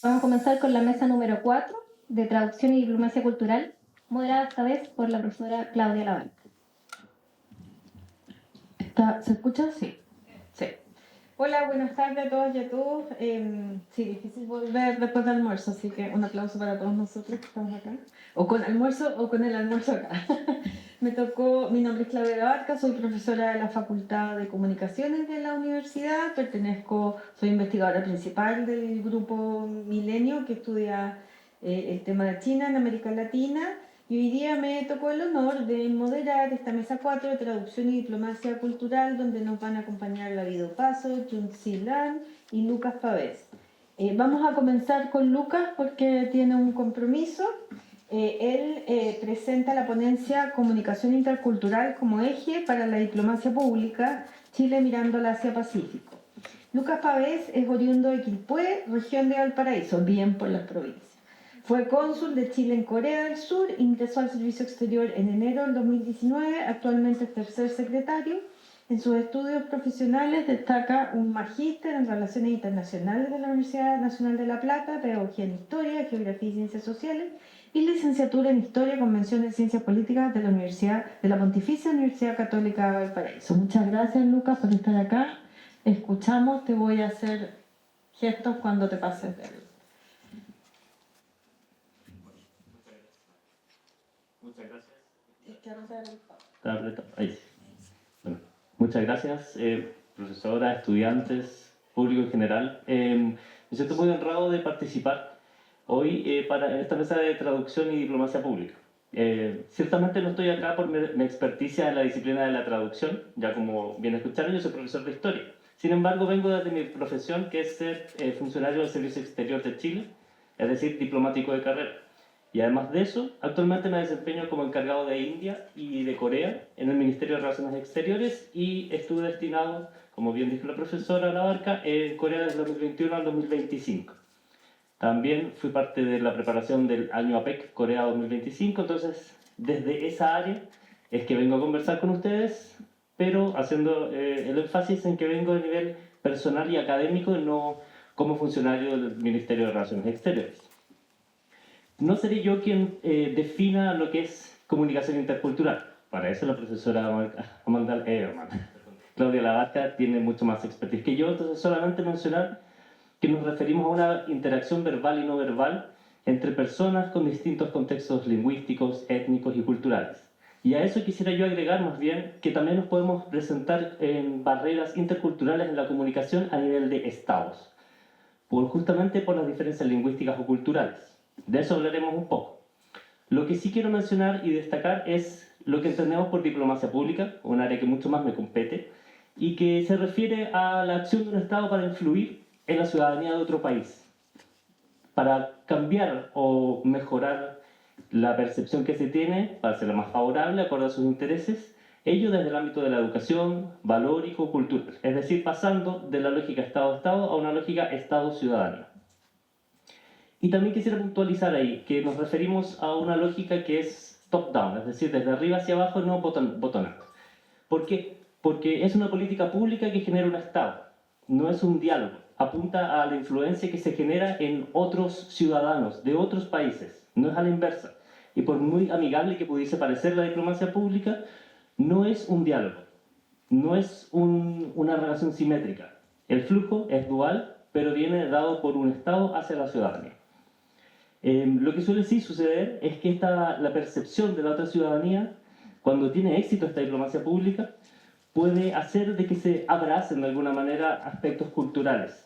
Vamos a comenzar con la mesa número 4 de traducción y diplomacia cultural, moderada esta vez por la profesora Claudia Laval. ¿Se escucha? Sí. Hola, buenas tardes a todas y a todos. Sí, difícil volver después del almuerzo, así que un aplauso para todos nosotros que estamos acá. O con almuerzo o con el almuerzo acá. Mi nombre es Claudia Labarca, soy profesora de la Facultad de Comunicaciones de la universidad, soy investigadora principal del grupo Milenio que estudia el tema de China en América Latina. Y hoy día me tocó el honor de moderar esta mesa 4 de traducción y diplomacia cultural, donde nos van a acompañar David Opaso, Junzi Lan y Lucas Pavés. Vamos a comenzar con Lucas porque tiene un compromiso. Él presenta la ponencia Comunicación Intercultural como eje para la diplomacia pública, Chile mirando al Asia-Pacífico. Lucas Pavés es oriundo de Quilpué, región de Valparaíso, bien por las provincias. Fue cónsul de Chile en Corea del Sur, ingresó al servicio exterior en enero del 2019, actualmente es tercer secretario. En sus estudios profesionales destaca un magíster en Relaciones Internacionales de la Universidad Nacional de La Plata, Pedagogía en Historia, Geografía y Ciencias Sociales, y licenciatura en Historia, Convención de Ciencias Políticas de la Pontificia Universidad Católica de Valparaíso. Muchas gracias, Lucas, por estar acá. Escuchamos, te voy a hacer gestos cuando te pases de él. Muchas gracias. Muchas gracias, profesora, estudiantes, público en general. Me siento muy honrado de participar hoy en esta mesa de traducción y diplomacia pública. Ciertamente no estoy acá por mi experticia en la disciplina de la traducción, ya como bien escucharon, yo soy profesor de historia. Sin embargo, vengo desde mi profesión, que es ser funcionario del Servicio Exterior de Chile, es decir, diplomático de carrera. Y además de eso, actualmente me desempeño como encargado de India y de Corea en el Ministerio de Relaciones Exteriores y estuve destinado, como bien dijo la profesora Labarca, en Corea desde el 2021 al 2025. También fui parte de la preparación del año APEC Corea 2025, entonces desde esa área es que vengo a conversar con ustedes, pero haciendo el énfasis en que vengo a nivel personal y académico y no como funcionario del Ministerio de Relaciones Exteriores. No seré yo quien defina lo que es comunicación intercultural. Para eso la profesora Claudia Labarca tiene mucho más expertise que yo, entonces solamente mencionar que nos referimos a una interacción verbal y no verbal entre personas con distintos contextos lingüísticos, étnicos y culturales. Y a eso quisiera yo agregar más bien que también nos podemos presentar en barreras interculturales en la comunicación a nivel de estados, justamente por las diferencias lingüísticas o culturales. De eso hablaremos un poco. Lo que sí quiero mencionar y destacar es lo que entendemos por diplomacia pública, un área que mucho más me compete, y que se refiere a la acción de un Estado para influir en la ciudadanía de otro país, para cambiar o mejorar la percepción que se tiene, para hacerla más favorable, acorde a sus intereses, ello desde el ámbito de la educación, valórico, cultural, es decir, pasando de la lógica Estado-Estado a una lógica Estado-ciudadanía. Y también quisiera puntualizar ahí que nos referimos a una lógica que es top-down, es decir, desde arriba hacia abajo, no bottom-up. ¿Por qué? Porque es una política pública que genera un Estado, no es un diálogo. Apunta a la influencia que se genera en otros ciudadanos de otros países, no es a la inversa. Y por muy amigable que pudiese parecer la diplomacia pública, no es un diálogo, no es una relación simétrica. El flujo es dual, pero viene dado por un Estado hacia la ciudadanía. Lo que suele sí suceder es que la percepción de la otra ciudadanía, cuando tiene éxito esta diplomacia pública, puede hacer de que se abracen de alguna manera aspectos culturales,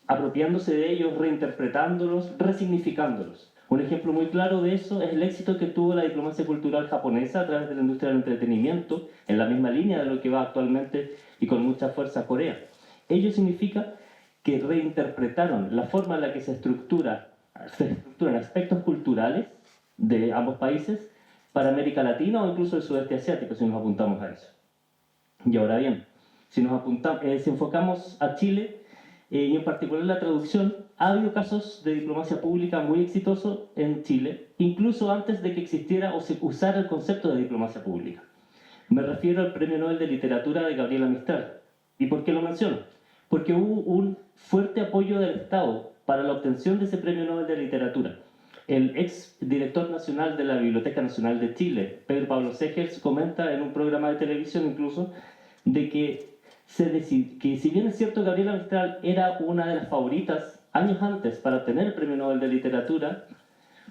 apropiándose de ellos, reinterpretándolos, resignificándolos. Un ejemplo muy claro de eso es el éxito que tuvo la diplomacia cultural japonesa a través de la industria del entretenimiento, en la misma línea de lo que va actualmente y con mucha fuerza Corea. Ello significa que reinterpretaron la forma en la que se estructuran aspectos culturales de ambos países para América Latina o incluso el sudeste asiático, si nos apuntamos a eso. Y ahora bien, si enfocamos a Chile, y en particular la traducción, ha habido casos de diplomacia pública muy exitosos en Chile, incluso antes de que existiera o se usara el concepto de diplomacia pública. Me refiero al Premio Nobel de Literatura de Gabriela Mistral. ¿Y por qué lo menciono? Porque hubo un fuerte apoyo del Estado para la obtención de ese Premio Nobel de Literatura. El ex director nacional de la Biblioteca Nacional de Chile, Pedro Pablo Segers, comenta en un programa de televisión incluso de que si bien es cierto Gabriela Mistral era una de las favoritas años antes para obtener el Premio Nobel de Literatura,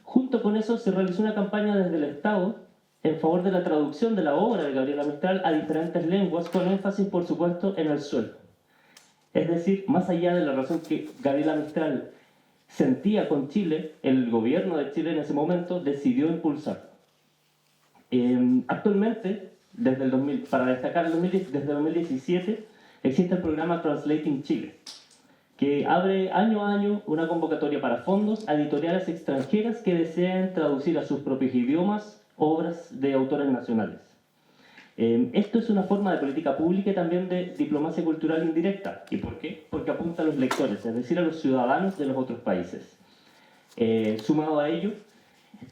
junto con eso se realizó una campaña desde el Estado en favor de la traducción de la obra de Gabriela Mistral a diferentes lenguas, con énfasis, por supuesto, en el sueldo. Es decir, más allá de la razón que Gabriela Mistral sentía con Chile, el gobierno de Chile en ese momento decidió impulsar. Actualmente, para destacar, desde el 2017 existe el programa Translating Chile, que abre año a año una convocatoria para fondos a editoriales extranjeras que deseen traducir a sus propios idiomas obras de autores nacionales. Esto es una forma de política pública y también de diplomacia cultural indirecta. ¿Y por qué? Porque apunta a los lectores, es decir, a los ciudadanos de los otros países. Sumado a ello,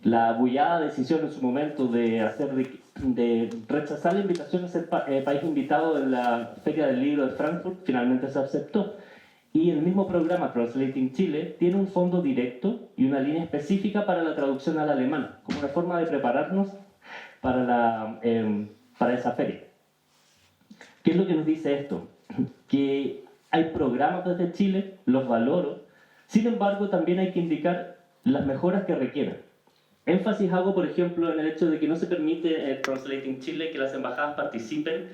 la bullada decisión en su momento de rechazar la invitación a ser país invitado en la Feria del Libro de Frankfurt finalmente se aceptó. Y el mismo programa Translating Chile tiene un fondo directo y una línea específica para la traducción al alemán, como una forma de prepararnos para esa feria. ¿Qué es lo que nos dice esto? Que hay programas desde Chile, los valoro, sin embargo también hay que indicar las mejoras que requieran. Énfasis hago, por ejemplo, en el hecho de que no se permite en Translating Chile que las embajadas participen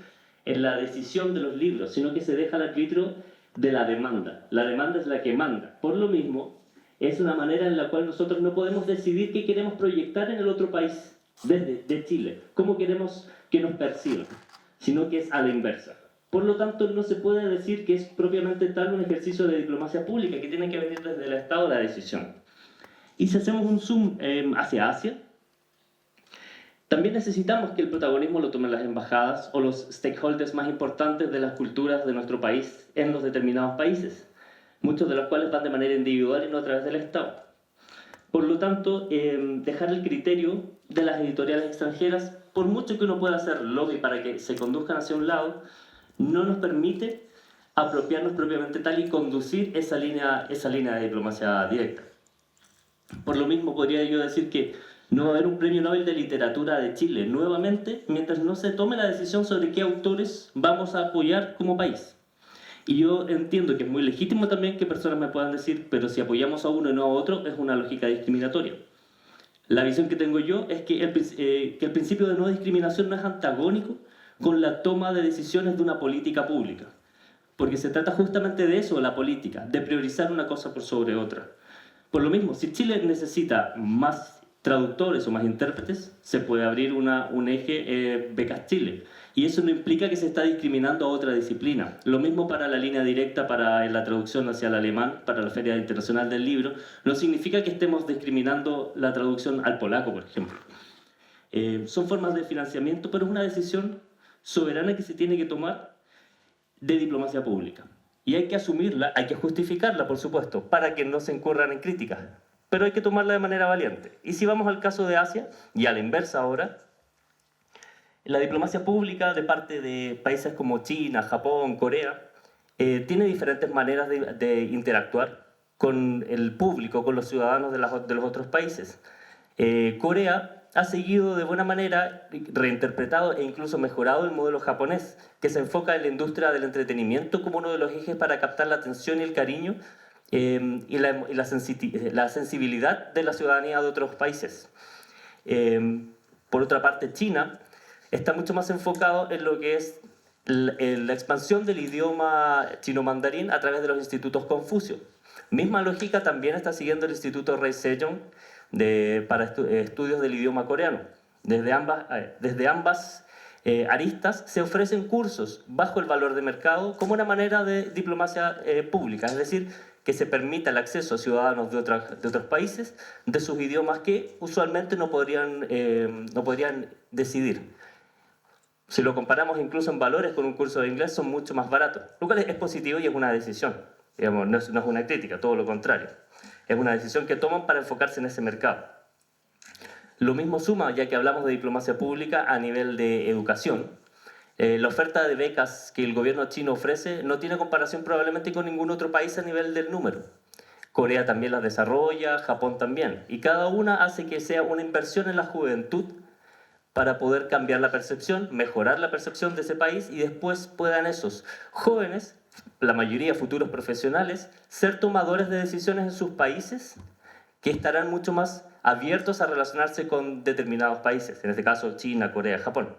en la decisión de los libros, sino que se deja al arbitrio de la demanda. La demanda es la que manda. Por lo mismo, es una manera en la cual nosotros no podemos decidir qué queremos proyectar en el otro país, de Chile, cómo queremos que nos perciban, sino que es a la inversa. Por lo tanto, no se puede decir que es propiamente tal un ejercicio de diplomacia pública, que tiene que venir desde el Estado la decisión. Y si hacemos un zoom hacia Asia, también necesitamos que el protagonismo lo tomen las embajadas o los stakeholders más importantes de las culturas de nuestro país en los determinados países, muchos de los cuales van de manera individual y no a través del Estado. Por lo tanto, dejar el criterio de las editoriales extranjeras, por mucho que uno pueda hacer lobby para que se conduzcan hacia un lado, no nos permite apropiarnos propiamente tal y conducir esa línea de diplomacia directa. Por lo mismo, podría yo decir que no va a haber un Premio Nobel de Literatura de Chile nuevamente mientras no se tome la decisión sobre qué autores vamos a apoyar como país. Y yo entiendo que es muy legítimo también que personas me puedan decir, pero si apoyamos a uno y no a otro, es una lógica discriminatoria. La visión que tengo yo es que el principio de no discriminación no es antagónico con la toma de decisiones de una política pública. Porque se trata justamente de eso, la política, de priorizar una cosa por sobre otra. Por lo mismo, si Chile necesita más traductores o más intérpretes, se puede abrir un eje Becas Chile. Y eso no implica que se está discriminando a otra disciplina. Lo mismo para la línea directa para la traducción hacia el alemán, para la Feria Internacional del Libro. No significa que estemos discriminando la traducción al polaco, por ejemplo. Son formas de financiamiento, pero es una decisión soberana que se tiene que tomar de diplomacia pública. Y hay que asumirla, hay que justificarla, por supuesto, para que no se incurran en críticas. Pero hay que tomarla de manera valiente. Y si vamos al caso de Asia, y a la inversa ahora, la diplomacia pública de parte de países como China, Japón, Corea, tiene diferentes maneras de interactuar con el público, con los ciudadanos de los otros países. Corea ha seguido de buena manera, reinterpretado e incluso mejorado el modelo japonés, que se enfoca en la industria del entretenimiento como uno de los ejes para captar la atención y el cariño y la sensibilidad de la ciudadanía de otros países. Por otra parte, China está mucho más enfocado en lo que es la expansión del idioma chino-mandarín a través de los institutos Confucio. Misma lógica también está siguiendo el Instituto Rey Sejong para estudios del idioma coreano. Desde ambas aristas se ofrecen cursos bajo el valor de mercado como una manera de diplomacia pública, es decir, que se permita el acceso a ciudadanos de otros países de sus idiomas que usualmente no podrían decidir. Si lo comparamos incluso en valores con un curso de inglés, son mucho más baratos, lo cual es positivo y es una decisión. Digamos, no es una crítica, todo lo contrario. Es una decisión que toman para enfocarse en ese mercado. Lo mismo suma, ya que hablamos de diplomacia pública a nivel de educación. La oferta de becas que el gobierno chino ofrece no tiene comparación probablemente con ningún otro país a nivel del número. Corea también las desarrolla, Japón también. Y cada una hace que sea una inversión en la juventud para poder cambiar la percepción, mejorar la percepción de ese país y después puedan esos jóvenes, la mayoría futuros profesionales, ser tomadores de decisiones en sus países que estarán mucho más abiertos a relacionarse con determinados países, en este caso China, Corea, Japón.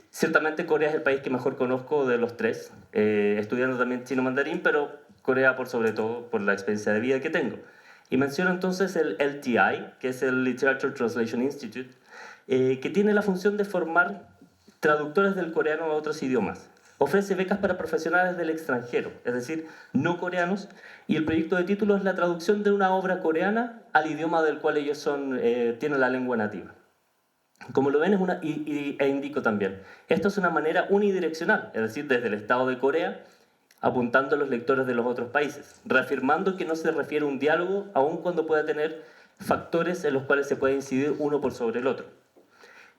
Ciertamente Corea es el país que mejor conozco de los tres, estudiando también chino mandarín, pero Corea por sobre todo por la experiencia de vida que tengo. Y menciono entonces el LTI, que es el Literature Translation Institute, que tiene la función de formar traductores del coreano a otros idiomas. Ofrece becas para profesionales del extranjero, es decir, no coreanos, y el proyecto de título es la traducción de una obra coreana al idioma del cual ellos tienen la lengua nativa. Como lo ven, e indico también, esto es una manera unidireccional, es decir, desde el Estado de Corea, apuntando a los lectores de los otros países, reafirmando que no se refiere a un diálogo, aun cuando pueda tener factores en los cuales se puede incidir uno por sobre el otro.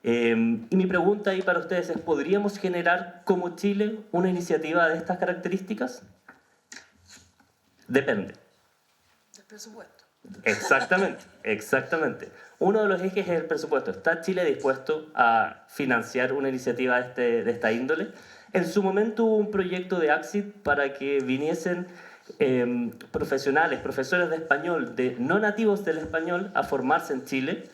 Y mi pregunta ahí para ustedes es, ¿podríamos generar como Chile una iniciativa de estas características? Depende. Del presupuesto. Exactamente, exactamente. Uno de los ejes es el presupuesto. ¿Está Chile dispuesto a financiar una iniciativa de esta índole? En su momento hubo un proyecto de AXID para que viniesen profesionales, profesores de español, no nativos del español, a formarse en Chile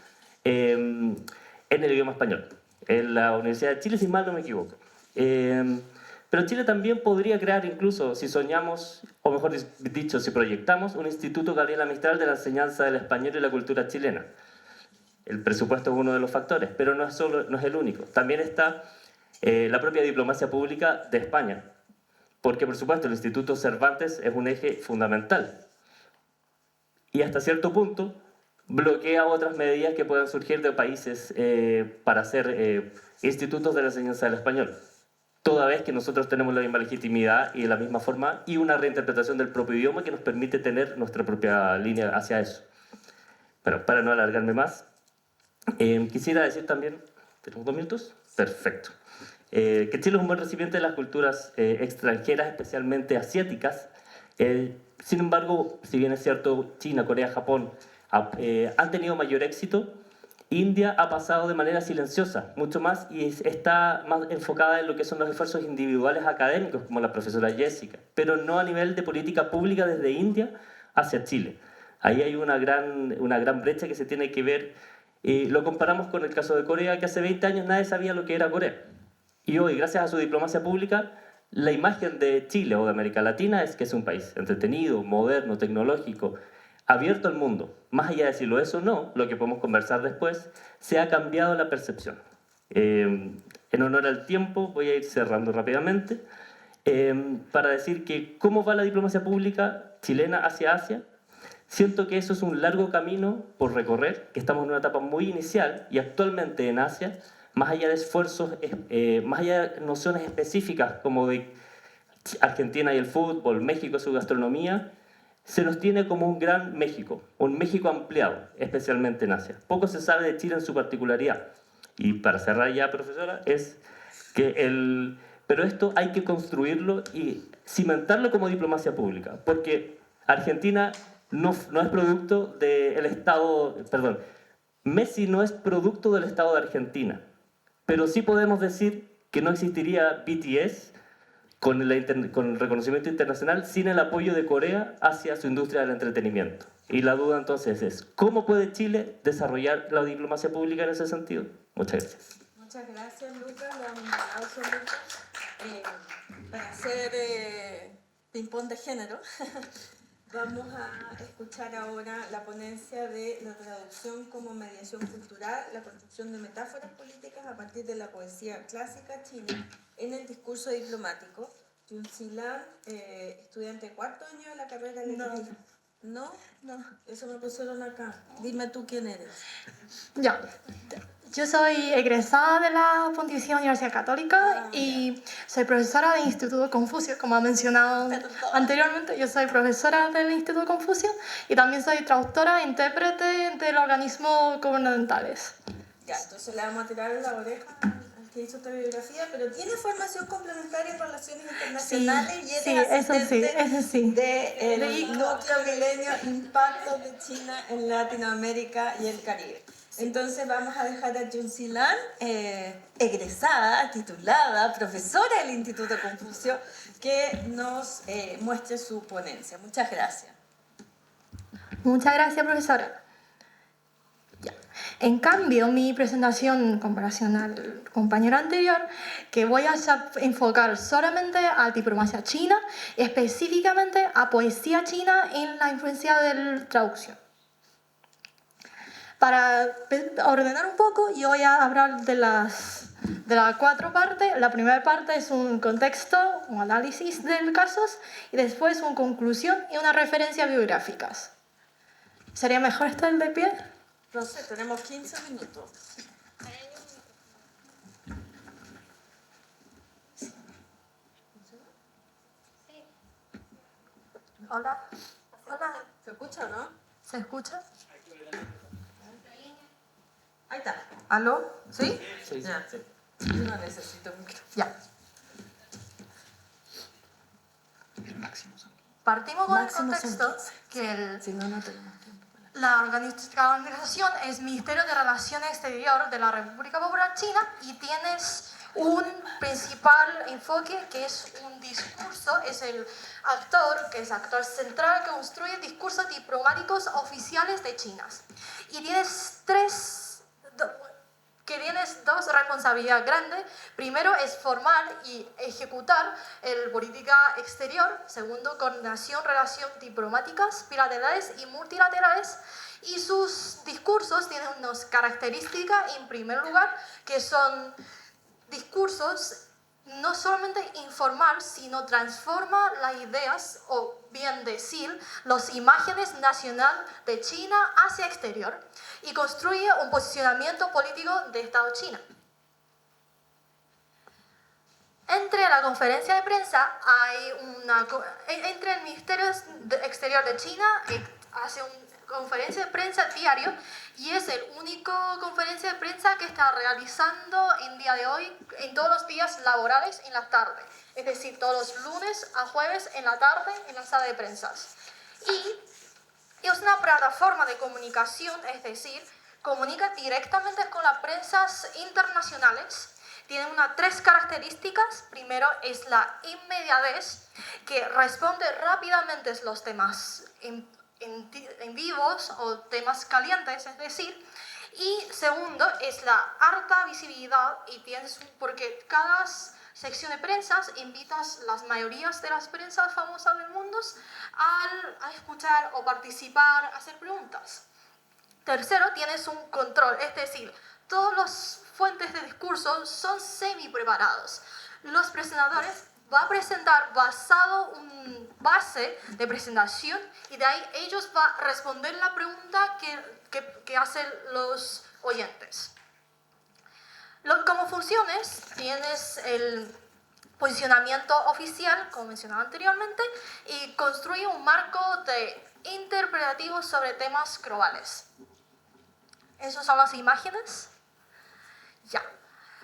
en el idioma español, en la Universidad de Chile, si mal no me equivoco. Pero Chile también podría crear incluso, si soñamos, o mejor dicho, si proyectamos, un Instituto Gabriela Mistral de la enseñanza del español y la cultura chilena. El presupuesto es uno de los factores, pero no es el único. También está la propia diplomacia pública de España, porque por supuesto el Instituto Cervantes es un eje fundamental. Y hasta cierto punto bloquea otras medidas que puedan surgir de países para hacer institutos de la enseñanza del español. Toda vez que nosotros tenemos la misma legitimidad y de la misma forma y una reinterpretación del propio idioma que nos permite tener nuestra propia línea hacia eso. Pero para no alargarme más, quisiera decir también, ¿tenemos 2 minutos? Perfecto. Que Chile es un buen recipiente de las culturas extranjeras, especialmente asiáticas. Sin embargo, si bien es cierto, China, Corea, Japón han tenido mayor éxito, India ha pasado de manera silenciosa, mucho más, y está más enfocada en lo que son los esfuerzos individuales académicos, como la profesora Jessica, pero no a nivel de política pública desde India hacia Chile. Ahí hay una gran brecha que se tiene que ver, y lo comparamos con el caso de Corea, que hace 20 años nadie sabía lo que era Corea. Y hoy, gracias a su diplomacia pública, la imagen de Chile o de América Latina es que es un país entretenido, moderno, tecnológico, abierto al mundo. Más allá de si lo es o no, lo que podemos conversar después, se ha cambiado la percepción. En honor al tiempo, voy a ir cerrando rápidamente, para decir que cómo va la diplomacia pública chilena hacia Asia. Siento que eso es un largo camino por recorrer, que estamos en una etapa muy inicial y actualmente en Asia, más allá de esfuerzos, más allá de nociones específicas como de Argentina y el fútbol, México y su gastronomía, se nos tiene como un gran México, un México ampliado, especialmente en Asia. Poco se sabe de Chile en su particularidad. Y para cerrar ya, profesora, es que pero esto hay que construirlo y cimentarlo como diplomacia pública, porque Argentina no es producto del Estado, perdón, Messi no es producto del Estado de Argentina, pero sí podemos decir que no existiría BTS con el reconocimiento internacional sin el apoyo de Corea hacia su industria del entretenimiento. Y la duda entonces es, ¿cómo puede Chile desarrollar la diplomacia pública en ese sentido? Muchas gracias. Muchas gracias, Lucas. Le damos un aplauso, Lucas. Para hacer ping-pong de género, vamos a escuchar ahora la ponencia de la traducción como mediación cultural, la construcción de metáforas políticas a partir de la poesía clásica china en el discurso diplomático. Yun Silan, estudiante de 4º año de la carrera de letras. No, eso me pusieron acá. Dime tú quién eres. Ya. Yo soy egresada de la Pontificia Universidad Católica y soy profesora del Instituto Confucio, como ha mencionado anteriormente. Yo soy profesora del Instituto Confucio y también soy traductora e intérprete de los organismos gubernamentales. Ya, entonces le vamos a tirar en la oreja al que hizo esta bibliografía, pero tiene formación complementaria en relaciones internacionales y sí, es asistente eso sí. del núcleo milenio Impactos de China en Latinoamérica y el Caribe. Entonces vamos a dejar a Junsi Lan, egresada, titulada, profesora del Instituto Confucio, que nos muestre su ponencia. Muchas gracias. Muchas gracias, profesora. Ya. En cambio, mi presentación, en comparación al compañero anterior, que voy a enfocar solamente a diplomacia china, específicamente a poesía china en la influencia de la traducción. Para ordenar un poco, yo voy a hablar de las 4 partes. La primera parte es un contexto, un análisis de casos, y después una conclusión y unas referencias biográficas. ¿Sería mejor estar de pie? No sé, tenemos 15 minutos. Hola. Hola. ¿Se escucha o no? ¿Se escucha? Ahí está. ¿Aló? ¿Sí? Sí, Ya. sí. Yo no necesito micro. Ya. Partimos con el Máximo son contexto 15. que Si no, no tenemos tiempo. la organización es Ministerio de Relaciones Exteriores de la República Popular China y tienes un principal enfoque que es un discurso, es el actor, que es actor central que construye discursos diplomáticos oficiales de China. Y tienes dos responsabilidades grandes. Primero es formar y ejecutar el política exterior. Segundo, coordinación, relaciones diplomáticas bilaterales y multilaterales. Y sus discursos tienen unas características, en primer lugar, que son discursos no solamente informal, sino transforma las ideas, o bien decir, las imágenes nacionales de China hacia exterior y construye un posicionamiento político de Estado China. Entre la conferencia de prensa hay entre el Ministerio Exterior de China hace una conferencia de prensa diario y es el único conferencia de prensa que está realizando en día de hoy en todos los días laborales en la tarde, es decir, todos los lunes a jueves en la tarde en la sala de prensa. Y es una plataforma de comunicación, es decir, comunica directamente con las prensas internacionales. Tiene unas 3 características. Primero es la inmediatez, que responde rápidamente a los temas en vivos o temas calientes, es decir. Y segundo es la alta visibilidad, y porque cada sección de prensa invitas las mayorías de las prensas famosas del mundo a escuchar o participar, a hacer preguntas. Tercero, tienes un control, es decir, todas las fuentes de discurso son semi-preparados. Los presentadores van a presentar basado en base de presentación y de ahí ellos van a responder la pregunta que hacen los oyentes. Como funciones, tienes el posicionamiento oficial, como mencionaba anteriormente, y construye un marco interpretativo sobre temas globales. Esas son las imágenes. Ya.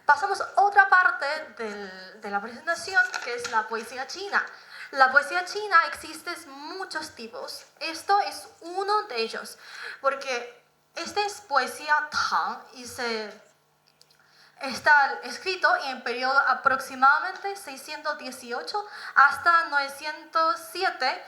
Pasamos a otra parte de la presentación, que es la poesía china. La poesía china existe muchos tipos. Esto es uno de ellos, porque esta es poesía Tang y está escrito en periodo aproximadamente 618 hasta 907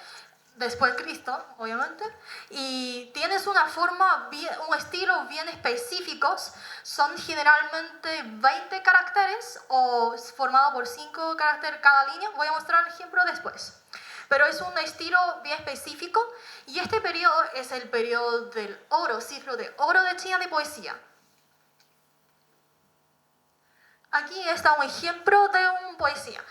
después de Cristo, obviamente, y tienes una forma, un estilo bien específicos. Son generalmente 20 caracteres o formado por 5 caracteres cada línea. Voy a mostrar el ejemplo después. Pero es un estilo bien específico y este periodo es el periodo del oro, ciclo de oro de China de poesía. Aquí está un ejemplo de una poesía.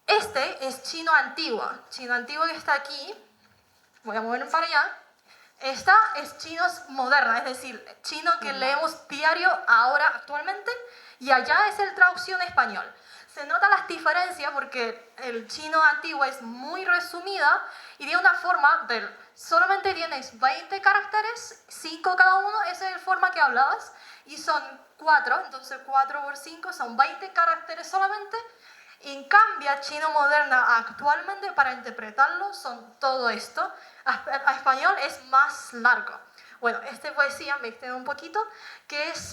Este es chino antiguo. Chino antiguo que está aquí. Voy a moverme para allá. Esta es chino moderna, es decir, chino que leemos diario ahora actualmente. Y allá es el traducción español. Se nota las diferencias porque el chino antiguo es muy resumida y de una forma solamente tienes 20 caracteres, 5 cada uno, esa es la forma que hablabas. y son 4, entonces 4 por 5 son 20 caracteres solamente. En cambio, chino moderna actualmente para interpretarlo son todo esto. A español es más largo. Bueno, esta poesía me extiende un poquito,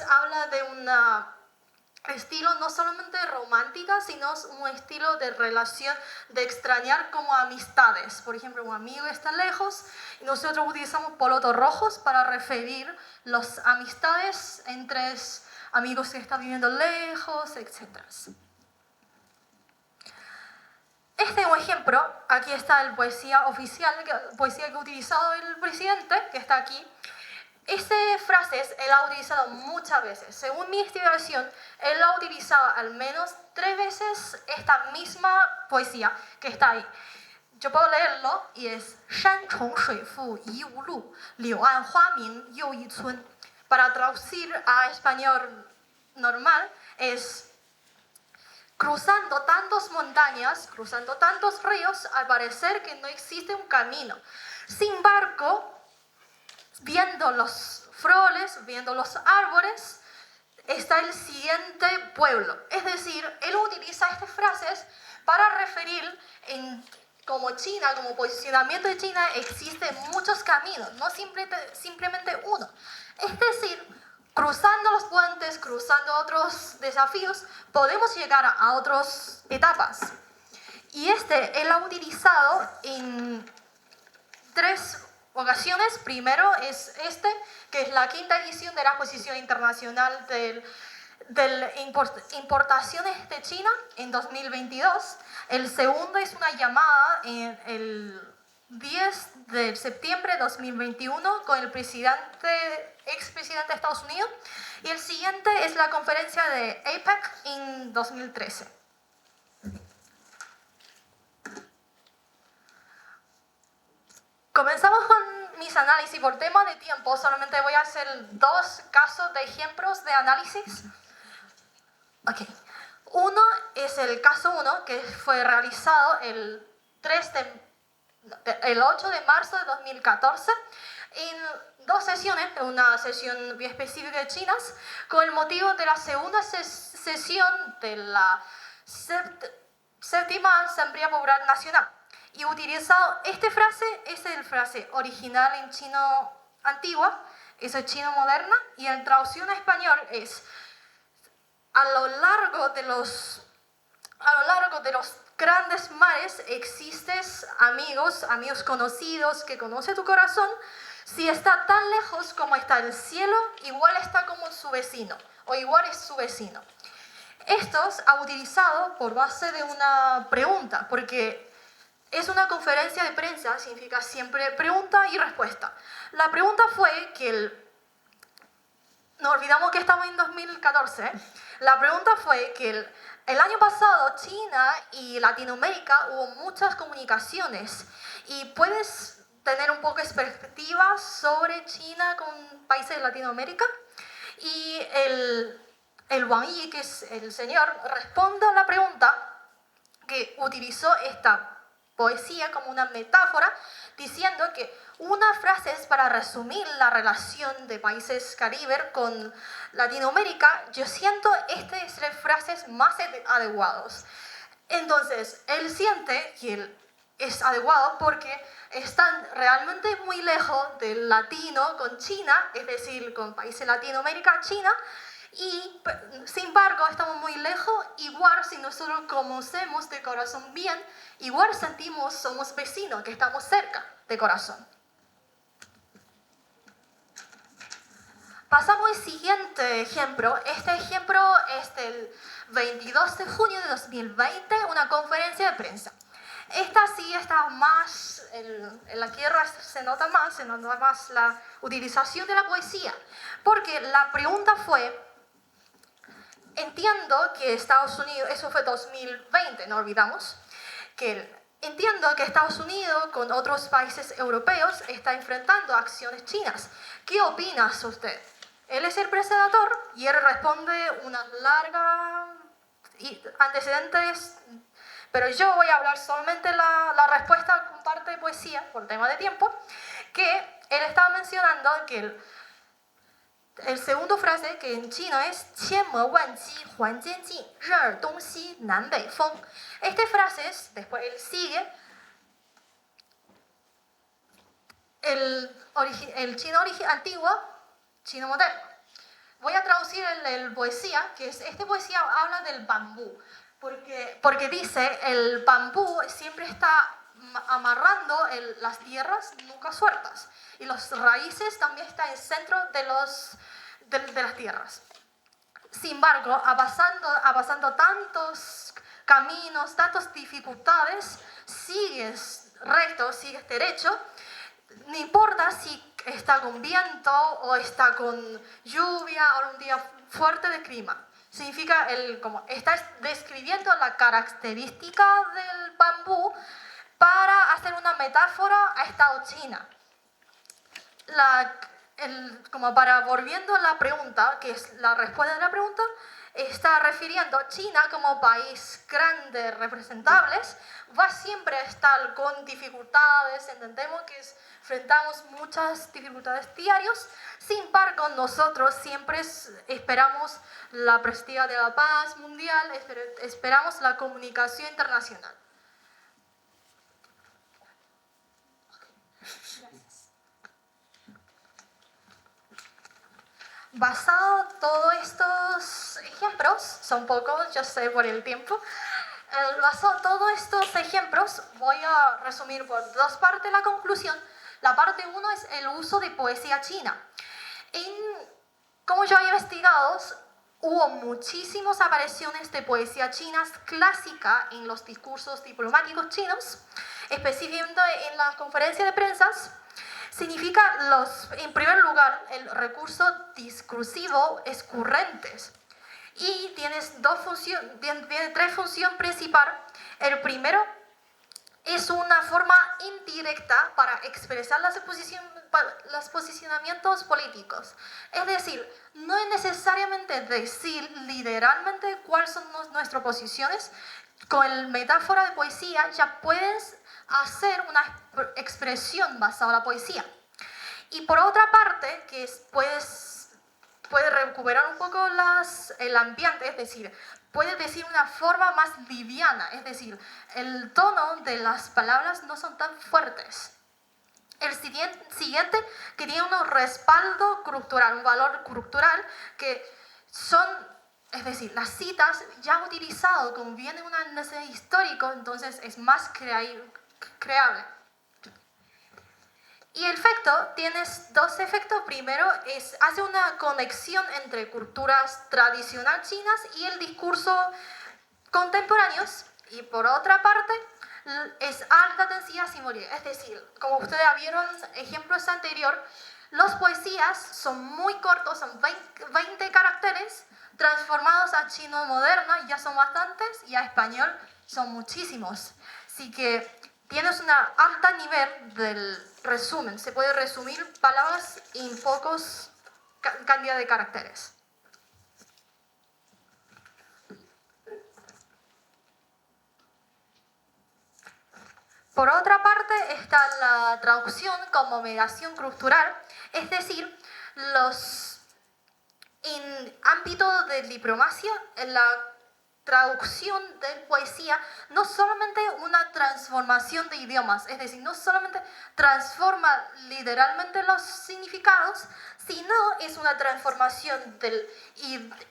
habla de un estilo no solamente romántica, sino un estilo de relación, de extrañar como amistades. Por ejemplo, un amigo está lejos y nosotros utilizamos polotos rojos para referir las amistades entre amigos que están viviendo lejos, etc. Este es un ejemplo, aquí está la poesía oficial, poesía que ha utilizado el presidente, que está aquí. Estas frases él ha utilizado muchas veces. Según mi investigación, él ha utilizado al menos 3 veces esta misma poesía que está ahí. Yo puedo leerlo y es 山重水复疑无路，柳暗花明又一村. Para traducir a español normal es cruzando tantas montañas, cruzando tantos ríos, al parecer que no existe un camino. Sin embargo, viendo los faroles, viendo los árboles, está el siguiente pueblo. Es decir, él utiliza estas frases para referir como China, como posicionamiento de China, existen muchos caminos, no simplemente uno. Es decir, cruzando los puentes, cruzando otros desafíos, podemos llegar a otras etapas. Y él ha utilizado en 3 ocasiones. Primero es que es la 5ª edición de la Exposición Internacional de Importaciones de China en 2022. El segundo es una llamada en el 10 de septiembre de 2021 con el expresidente de Estados Unidos. Y el siguiente es la conferencia de APEC en 2013. Comenzamos con mis análisis. Por tema de tiempo, solamente voy a hacer 2 casos de ejemplos de análisis. Okay. Uno es el caso 1, que fue realizado el 8 de marzo de 2014 en 2 sesiones, una sesión bien específica de chinas, con el motivo de la segunda sesión de la 7ª Asamblea Popular Nacional. Y utilizado esta frase, es la frase original en chino antigua, es el chino moderna, y en traducción a español es: a lo largo de los grandes mares existen amigos conocidos que conoce tu corazón. Si está tan lejos como está el cielo, igual está como su vecino, o igual es su vecino. Estos ha utilizado por base de una pregunta, porque es una conferencia de prensa, significa siempre pregunta y respuesta. La pregunta fue que no olvidamos que estamos en 2014. La pregunta fue que el año pasado China y Latinoamérica hubo muchas comunicaciones. ¿Y puedes tener un poco de perspectiva sobre China con países de Latinoamérica? Y el Wang Yi, que es el señor, responde a la pregunta, que utilizó esta poesía como una metáfora, diciendo que una frase es para resumir la relación de países Caribe con Latinoamérica. Yo siento estas 3 frases más adecuadas. Entonces, él siente que es adecuado porque están realmente muy lejos del latino con China, es decir, con países de Latinoamérica, China, y sin embargo estamos muy lejos. Igual si nosotros conocemos de corazón bien, igual sentimos somos vecinos, que estamos cerca de corazón. Pasamos al siguiente ejemplo. Este ejemplo es del 22 de junio de 2020, una conferencia de prensa. Esta sí está más, en la tierra se nota más la utilización de la poesía, porque la pregunta fue: entiendo que Estados Unidos, eso fue 2020, no olvidamos, entiendo que Estados Unidos con otros países europeos está enfrentando acciones chinas. ¿Qué opinas usted? Él es el presentador y él responde unas largas antecedentes, pero yo voy a hablar solamente la respuesta con parte de poesía, por tema de tiempo, que él estaba mencionando que el segundo frase, que en chino es 千磨万击还监禁，任尔东西南北风. Esta frase, después él sigue, el chino antiguo, chino moderno. Voy a traducir el poesía, que es, esta poesía habla del bambú, porque dice, el bambú siempre está amarrando las tierras nunca sueltas, y las raíces también están en el centro de las tierras. Sin embargo, avanzando tantos caminos, tantas dificultades, sigues recto, sigues derecho, no importa si está con viento o está con lluvia o un día fuerte de clima. Significa, como está describiendo la característica del bambú para hacer una metáfora a Estado China. Como para volviendo a la pregunta, que es la respuesta de la pregunta, está refiriendo a China como país grande, representables, va siempre a estar con dificultades, entendemos que enfrentamos muchas dificultades diarias, sin embargo nosotros siempre esperamos la perspectiva de la paz mundial, esperamos la comunicación internacional. Basado en todos estos ejemplos, son pocos, yo sé por el tiempo, basado en todos estos ejemplos, voy a resumir por dos partes la conclusión. La parte 1 es el uso de poesía china. Como yo he investigado, hubo muchísimas apariciones de poesía china clásica en los discursos diplomáticos chinos, específicamente en las conferencias de prensa. Significa, en primer lugar, el recurso discursivo escurrentes. Y tiene tres funciones principales. El primero es una forma indirecta para expresar los posicionamientos políticos. Es decir, no es necesariamente decir literalmente cuáles son nuestras posiciones. Con la metáfora de poesía ya puedes hacer una expresión basada en la poesía. Y por otra parte, que puedes recuperar un poco el ambiente, es decir, puedes decir una forma más liviana, es decir, el tono de las palabras no son tan fuertes. El siguiente, que tiene un respaldo cultural, un valor cultural, que son, es decir, las citas ya utilizadas como viene un análisis histórico, entonces es más creable. Y el efecto, tienes dos efectos. Primero, hace una conexión entre culturas tradicionales chinas y el discurso contemporáneos. Y por otra parte, es alta densidad simbólica. Es decir, como ustedes vieron ejemplos anteriores, las poesías son muy cortos, son 20 caracteres, transformados a chino moderno, ya son bastantes, y a español son muchísimos. Así que tienes un alto nivel del resumen. Se puede resumir palabras en pocos cantidad de caracteres. Por otra parte está la traducción como mediación cultural, es decir, en ámbito de diplomacia, la traducción de poesía no solamente una transformación de idiomas, es decir, no solamente transforma literalmente los significados, sino es una transformación de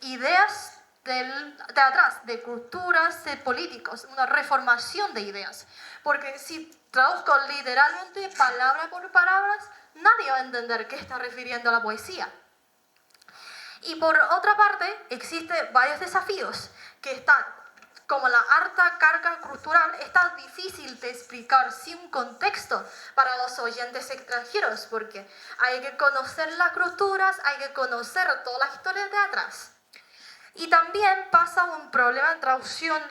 ideas de atrás, de culturas, de políticos, una reformación de ideas. Porque si traduzco literalmente palabra por palabra, nadie va a entender qué está refiriendo a la poesía. Y por otra parte, existen varios desafíos que están, como la alta carga cultural, está difícil de explicar sin contexto para los oyentes extranjeros, porque hay que conocer las culturas, hay que conocer todas las historias de atrás. Y también pasa un problema en traducción,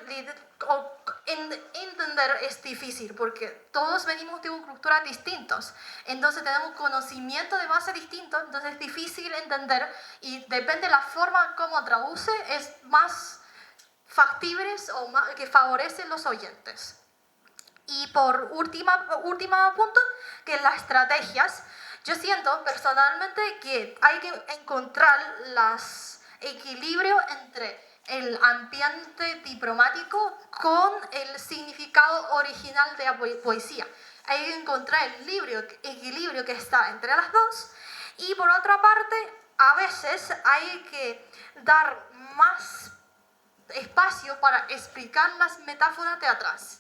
entender es difícil, porque todos venimos de culturas distintas, entonces tenemos conocimiento de base distinto, entonces es difícil entender, y depende de la forma como traduce, es más factibles o más, que favorecen los oyentes. Y por último punto, que las estrategias. Yo siento personalmente que hay que encontrar los equilibrios entre el ambiente diplomático con el significado original de la poesía. Hay que encontrar el equilibrio que está entre las dos, y por otra parte, a veces hay que dar más espacio para explicar las metáforas teatrales.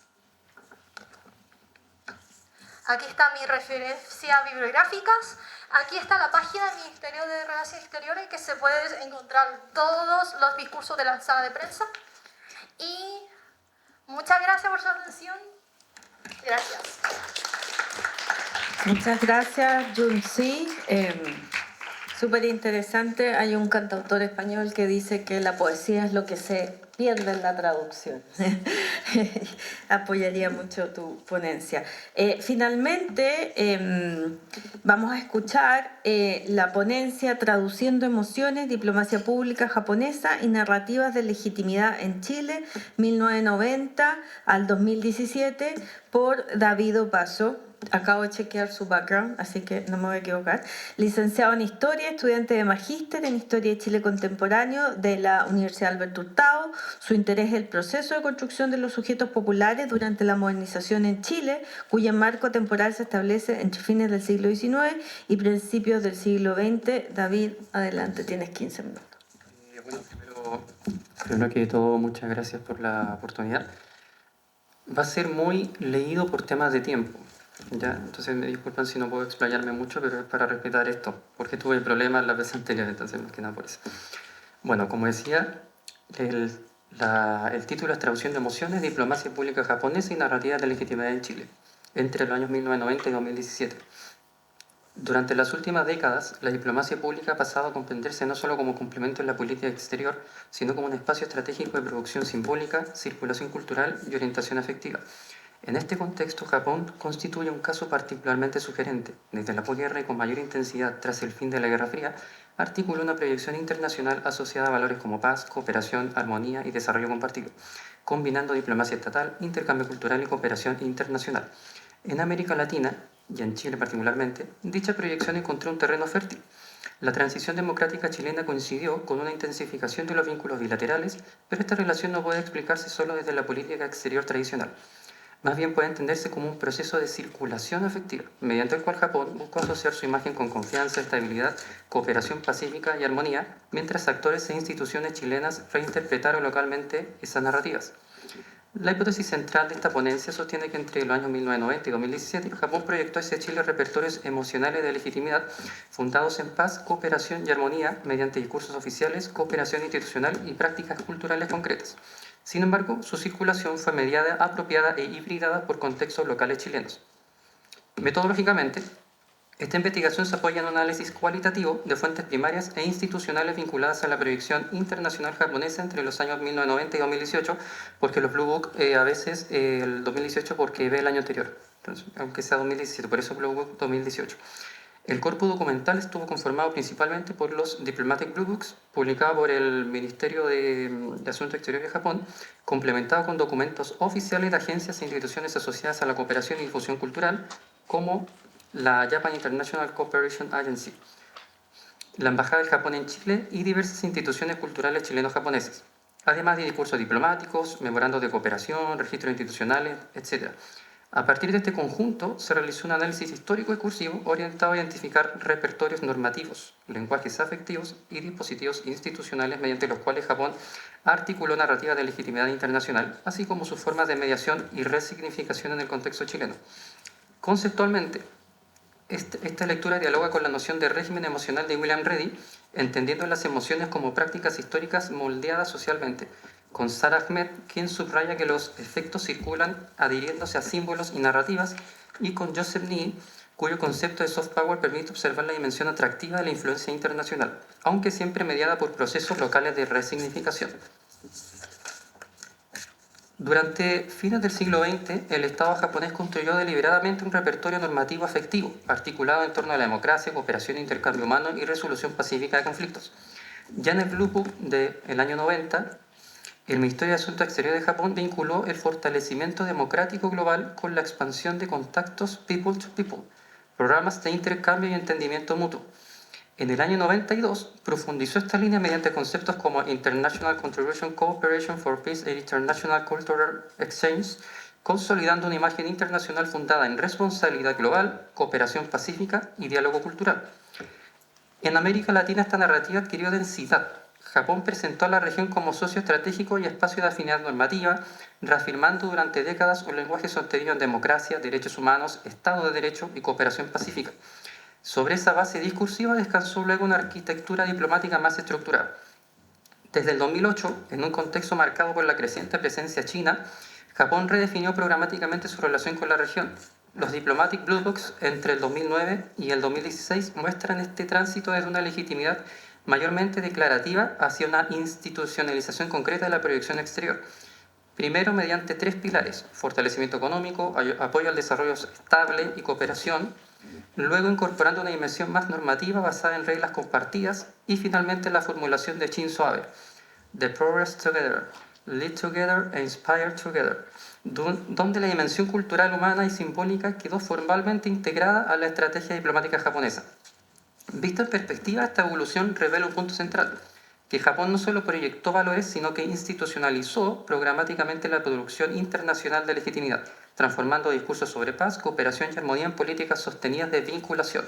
Aquí está mi referencia bibliográficas. Aquí está la página del Ministerio de Relaciones Exteriores, que se puede encontrar todos los discursos de la sala de prensa. Y muchas gracias por su atención. Gracias. Muchas gracias, Junsi. Súper interesante. Hay un cantautor español que dice que la poesía es lo que se pierde en la traducción. Apoyaría mucho tu ponencia. Finalmente, vamos a escuchar la ponencia Traduciendo emociones, diplomacia pública japonesa y narrativas de legitimidad en Chile, 1990 al 2017, por David Opaso. Acabo de chequear su background, así que no me voy a equivocar. Licenciado en Historia, estudiante de Magíster en Historia de Chile Contemporáneo de la Universidad Alberto Hurtado. Su interés es el proceso de construcción de los sujetos populares durante la modernización en Chile, cuyo marco temporal se establece entre fines del siglo XIX y principios del siglo XX. David, adelante, tienes 15 minutos. Bueno, primero que todo, muchas gracias por la oportunidad. Va a ser muy leído por temas de tiempo. ¿Ya? Entonces me disculpan si no puedo explayarme mucho, pero es para respetar esto, porque tuve problemas la vez anterior, entonces más que nada por eso. Bueno, como decía, el título es Traducción de emociones, diplomacia pública japonesa y narrativa de legitimidad en Chile, entre los años 1990 y 2017. Durante las últimas décadas, la diplomacia pública ha pasado a comprenderse no solo como complemento en la política exterior, sino como un espacio estratégico de producción simbólica, circulación cultural y orientación afectiva. En este contexto, Japón constituye un caso particularmente sugerente. Desde la posguerra y con mayor intensidad tras el fin de la Guerra Fría, articula una proyección internacional asociada a valores como paz, cooperación, armonía y desarrollo compartido, combinando diplomacia estatal, intercambio cultural y cooperación internacional. En América Latina, y en Chile particularmente, dicha proyección encontró un terreno fértil. La transición democrática chilena coincidió con una intensificación de los vínculos bilaterales, pero esta relación no puede explicarse solo desde la política exterior tradicional. Más bien puede entenderse como un proceso de circulación afectiva, mediante el cual Japón busca asociar su imagen con confianza, estabilidad, cooperación pacífica y armonía, mientras actores e instituciones chilenas reinterpretaron localmente esas narrativas. La hipótesis central de esta ponencia sostiene que entre los años 1990 y 2017 Japón proyectó hacia Chile repertorios emocionales de legitimidad fundados en paz, cooperación y armonía mediante discursos oficiales, cooperación institucional y prácticas culturales concretas. Sin embargo, su circulación fue mediada, apropiada e hibridada por contextos locales chilenos. Metodológicamente, esta investigación se apoya en un análisis cualitativo de fuentes primarias e institucionales vinculadas a la proyección internacional japonesa entre los años 1990 y 2018, porque los Blue Book a veces el 2018 porque ve el año anterior, entonces, aunque sea 2017, por eso Blue Book 2018. El corpus documental estuvo conformado principalmente por los Diplomatic Blue Books, publicados por el Ministerio de Asuntos Exteriores de Japón, complementado con documentos oficiales de agencias e instituciones asociadas a la cooperación y difusión cultural, como la Japan International Cooperation Agency, la Embajada del Japón en Chile y diversas instituciones culturales chileno-japonesas, además de discursos diplomáticos, memorandos de cooperación, registros institucionales, etc. A partir de este conjunto, se realizó un análisis histórico y cursivo orientado a identificar repertorios normativos, lenguajes afectivos y dispositivos institucionales mediante los cuales Japón articuló narrativas de legitimidad internacional, así como sus formas de mediación y resignificación en el contexto chileno. Conceptualmente, esta lectura dialoga con la noción de régimen emocional de William Ready, entendiendo las emociones como prácticas históricas moldeadas socialmente, con Sara Ahmed, quien subraya que los efectos circulan adhiriéndose a símbolos y narrativas, y con Joseph Nee, cuyo concepto de soft power permite observar la dimensión atractiva de la influencia internacional, aunque siempre mediada por procesos locales de resignificación. Durante fines del siglo XX, el Estado japonés construyó deliberadamente un repertorio normativo afectivo, articulado en torno a la democracia, cooperación, intercambio humano y resolución pacífica de conflictos. Ya en el Blue Book del año 90, el Ministerio de Asuntos Exteriores de Japón vinculó el fortalecimiento democrático global con la expansión de contactos people to people, programas de intercambio y entendimiento mutuo. En el año 92 profundizó esta línea mediante conceptos como International Contribution Cooperation for Peace e International Cultural Exchange, consolidando una imagen internacional fundada en responsabilidad global, cooperación pacífica y diálogo cultural. En América Latina esta narrativa adquirió densidad. Japón presentó a la región como socio estratégico y espacio de afinidad normativa, reafirmando durante décadas un lenguaje sostenido en democracia, derechos humanos, Estado de Derecho y cooperación pacífica. Sobre esa base discursiva descansó luego una arquitectura diplomática más estructurada. Desde el 2008, en un contexto marcado por la creciente presencia china, Japón redefinió programáticamente su relación con la región. Los Diplomatic Blue Books entre el 2009 y el 2016 muestran este tránsito desde una legitimidad mayormente declarativa hacia una institucionalización concreta de la proyección exterior. Primero, mediante 3 pilares: fortalecimiento económico, apoyo al desarrollo estable y cooperación. Luego, incorporando una dimensión más normativa basada en reglas compartidas. Y finalmente, la formulación de Shinzo Abe: The Progress Together, Lead Together e Inspire Together, donde la dimensión cultural, humana y simbólica quedó formalmente integrada a la estrategia diplomática japonesa. Vista en perspectiva, esta evolución revela un punto central: que Japón no solo proyectó valores, sino que institucionalizó programáticamente la producción internacional de legitimidad, transformando discursos sobre paz, cooperación y armonía en políticas sostenidas de vinculación.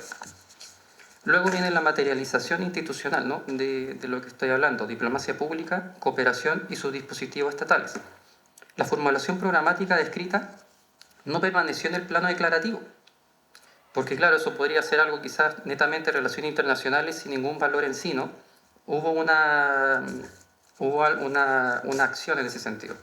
Luego viene la materialización institucional, ¿no?, de lo que estoy hablando: diplomacia pública, cooperación y sus dispositivos estatales. La formulación programática descrita no permaneció en el plano declarativo, porque claro, eso podría ser algo quizás netamente de relaciones internacionales sin ningún valor en sí, ¿no? Hubo una acción en ese sentido.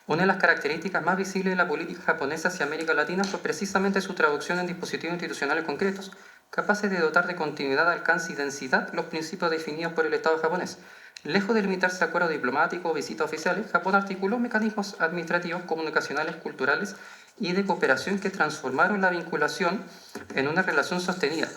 Una de las características más visibles de la política japonesa hacia América Latina fue precisamente su traducción en dispositivos institucionales concretos, capaces de dotar de continuidad, alcance y densidad los principios definidos por el Estado japonés. Lejos de limitarse a acuerdos diplomáticos o visitas oficiales, Japón articuló mecanismos administrativos, comunicacionales, culturales y de cooperación que transformaron la vinculación en una relación sostenida.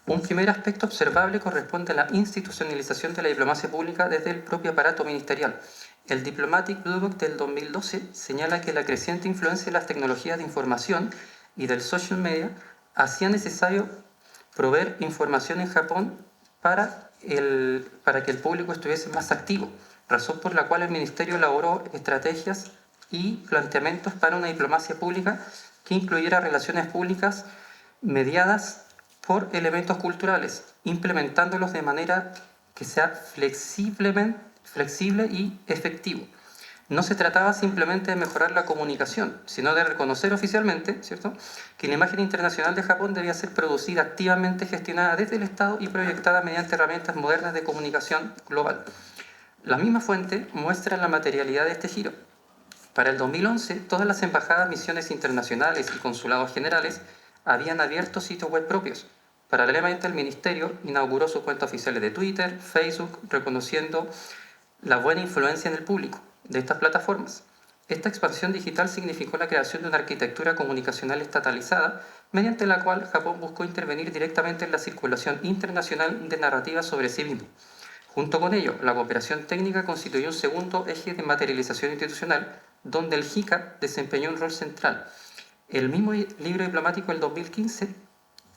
Un primer aspecto observable corresponde a la institucionalización de la diplomacia pública desde el propio aparato ministerial. El Diplomatic Blue Book del 2012 señala que la creciente influencia de las tecnologías de información y del social media hacía necesario proveer información en Japón para que el público estuviese más activo, razón por la cual el Ministerio elaboró estrategias y planteamientos para una diplomacia pública que incluyera relaciones públicas mediadas por elementos culturales, implementándolos de manera que sea flexible y efectivo. No se trataba simplemente de mejorar la comunicación, sino de reconocer oficialmente, ¿cierto?, que la imagen internacional de Japón debía ser producida activamente, gestionada desde el Estado y proyectada mediante herramientas modernas de comunicación global. La misma fuente muestra la materialidad de este giro. Para el 2011, todas las embajadas, misiones internacionales y consulados generales habían abierto sitios web propios. Paralelamente, el Ministerio inauguró sus cuentas oficiales de Twitter, Facebook, reconociendo la buena influencia en el público de estas plataformas. Esta expansión digital significó la creación de una arquitectura comunicacional estatalizada, mediante la cual Japón buscó intervenir directamente en la circulación internacional de narrativas sobre sí mismo. Junto con ello, la cooperación técnica constituyó un segundo eje de materialización institucional, donde el JICA desempeñó un rol central. El mismo libro diplomático del 2015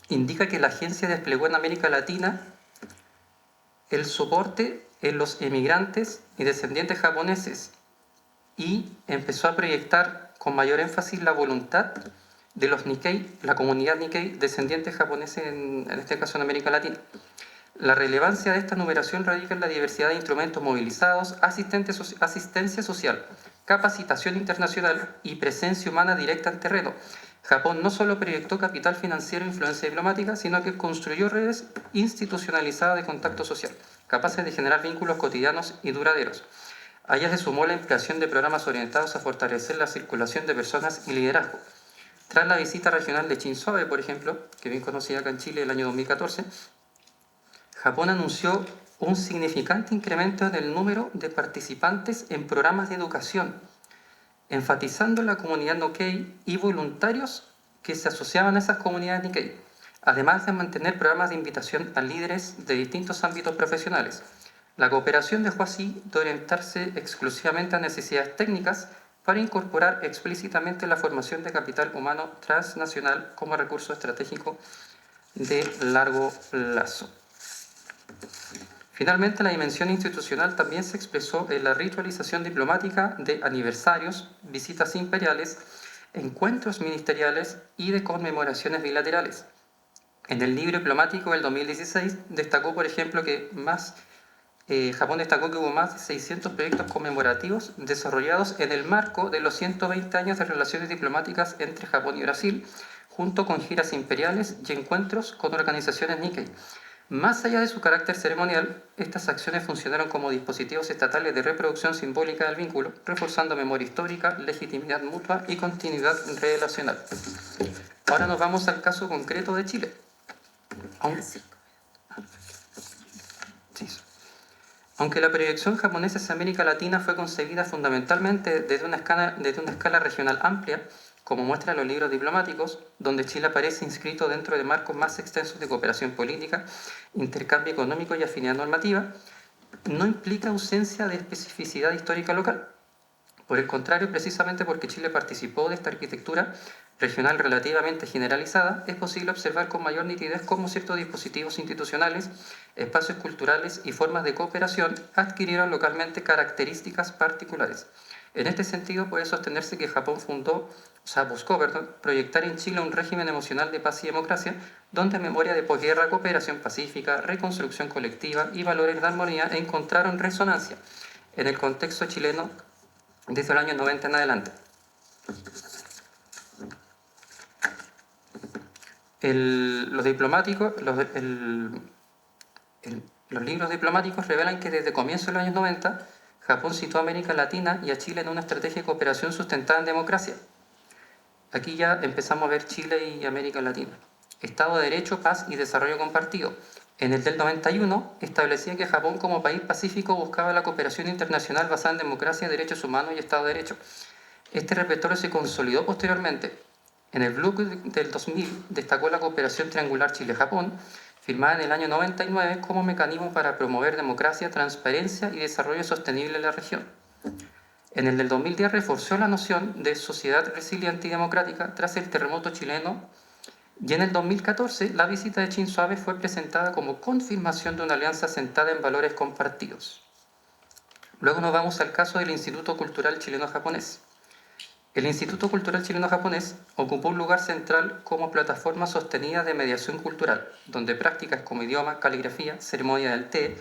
indica que la agencia desplegó en América Latina el soporte en los emigrantes y descendientes japoneses y empezó a proyectar con mayor énfasis la voluntad de los Nikkei, la comunidad Nikkei descendientes japoneses, en este caso en América Latina. La relevancia de esta numeración radica en la diversidad de instrumentos movilizados, asistencia social, capacitación internacional y presencia humana directa en terreno. Japón no solo proyectó capital financiero e influencia diplomática, sino que construyó redes institucionalizadas de contacto social, capaces de generar vínculos cotidianos y duraderos. A ellas se sumó la implicación de programas orientados a fortalecer la circulación de personas y liderazgo. Tras la visita regional de Shinzo Abe, por ejemplo, que bien conocida acá en Chile el año 2014, Japón anunció un significante incremento en el número de participantes en programas de educación, enfatizando la comunidad Nikkei y voluntarios que se asociaban a esas comunidades Nikkei, además de mantener programas de invitación a líderes de distintos ámbitos profesionales. La cooperación dejó así de orientarse exclusivamente a necesidades técnicas para incorporar explícitamente la formación de capital humano transnacional como recurso estratégico de largo plazo. Finalmente, la dimensión institucional también se expresó en la ritualización diplomática de aniversarios, visitas imperiales, encuentros ministeriales y de conmemoraciones bilaterales. En el libro diplomático del 2016 destacó, por ejemplo, Japón destacó que hubo más de 600 proyectos conmemorativos desarrollados en el marco de los 120 años de relaciones diplomáticas entre Japón y Brasil, junto con giras imperiales y encuentros con organizaciones Nikkei. Más allá de su carácter ceremonial, estas acciones funcionaron como dispositivos estatales de reproducción simbólica del vínculo, reforzando memoria histórica, legitimidad mutua y continuidad relacional. Ahora nos vamos al caso concreto de Chile. Aunque la proyección japonesa hacia América Latina fue concebida fundamentalmente desde una escala regional amplia, como muestran los libros diplomáticos, donde Chile aparece inscrito dentro de marcos más extensos de cooperación política, intercambio económico y afinidad normativa, no implica ausencia de especificidad histórica local. Por el contrario, precisamente porque Chile participó de esta arquitectura regional relativamente generalizada, es posible observar con mayor nitidez cómo ciertos dispositivos institucionales, espacios culturales y formas de cooperación adquirieron localmente características particulares. En este sentido, puede sostenerse que Japón buscó proyectar en Chile un régimen emocional de paz y democracia, donde memoria de posguerra, cooperación pacífica, reconstrucción colectiva y valores de armonía encontraron resonancia en el contexto chileno desde el año 90 en adelante. Los libros diplomáticos revelan que desde comienzos de los años 90, Japón situó a América Latina y a Chile en una estrategia de cooperación sustentada en democracia. Aquí ya empezamos a ver Chile y América Latina. Estado de Derecho, Paz y Desarrollo Compartido. En el del 91 establecía que Japón como país pacífico buscaba la cooperación internacional basada en democracia, derechos humanos y Estado de Derecho. Este repertorio se consolidó posteriormente. En el bloque del 2000 destacó la cooperación triangular Chile-Japón, firmada en el año 99 como mecanismo para promover democracia, transparencia y desarrollo sostenible en la región. En el del 2010 reforzó la noción de sociedad resiliente y democrática tras el terremoto chileno, y en el 2014 la visita de Shinzo Abe fue presentada como confirmación de una alianza sentada en valores compartidos. Luego nos vamos al caso del Instituto Cultural Chileno-Japonés. El Instituto Cultural Chileno-Japonés ocupó un lugar central como plataforma sostenida de mediación cultural, donde prácticas como idioma, caligrafía, ceremonia del té,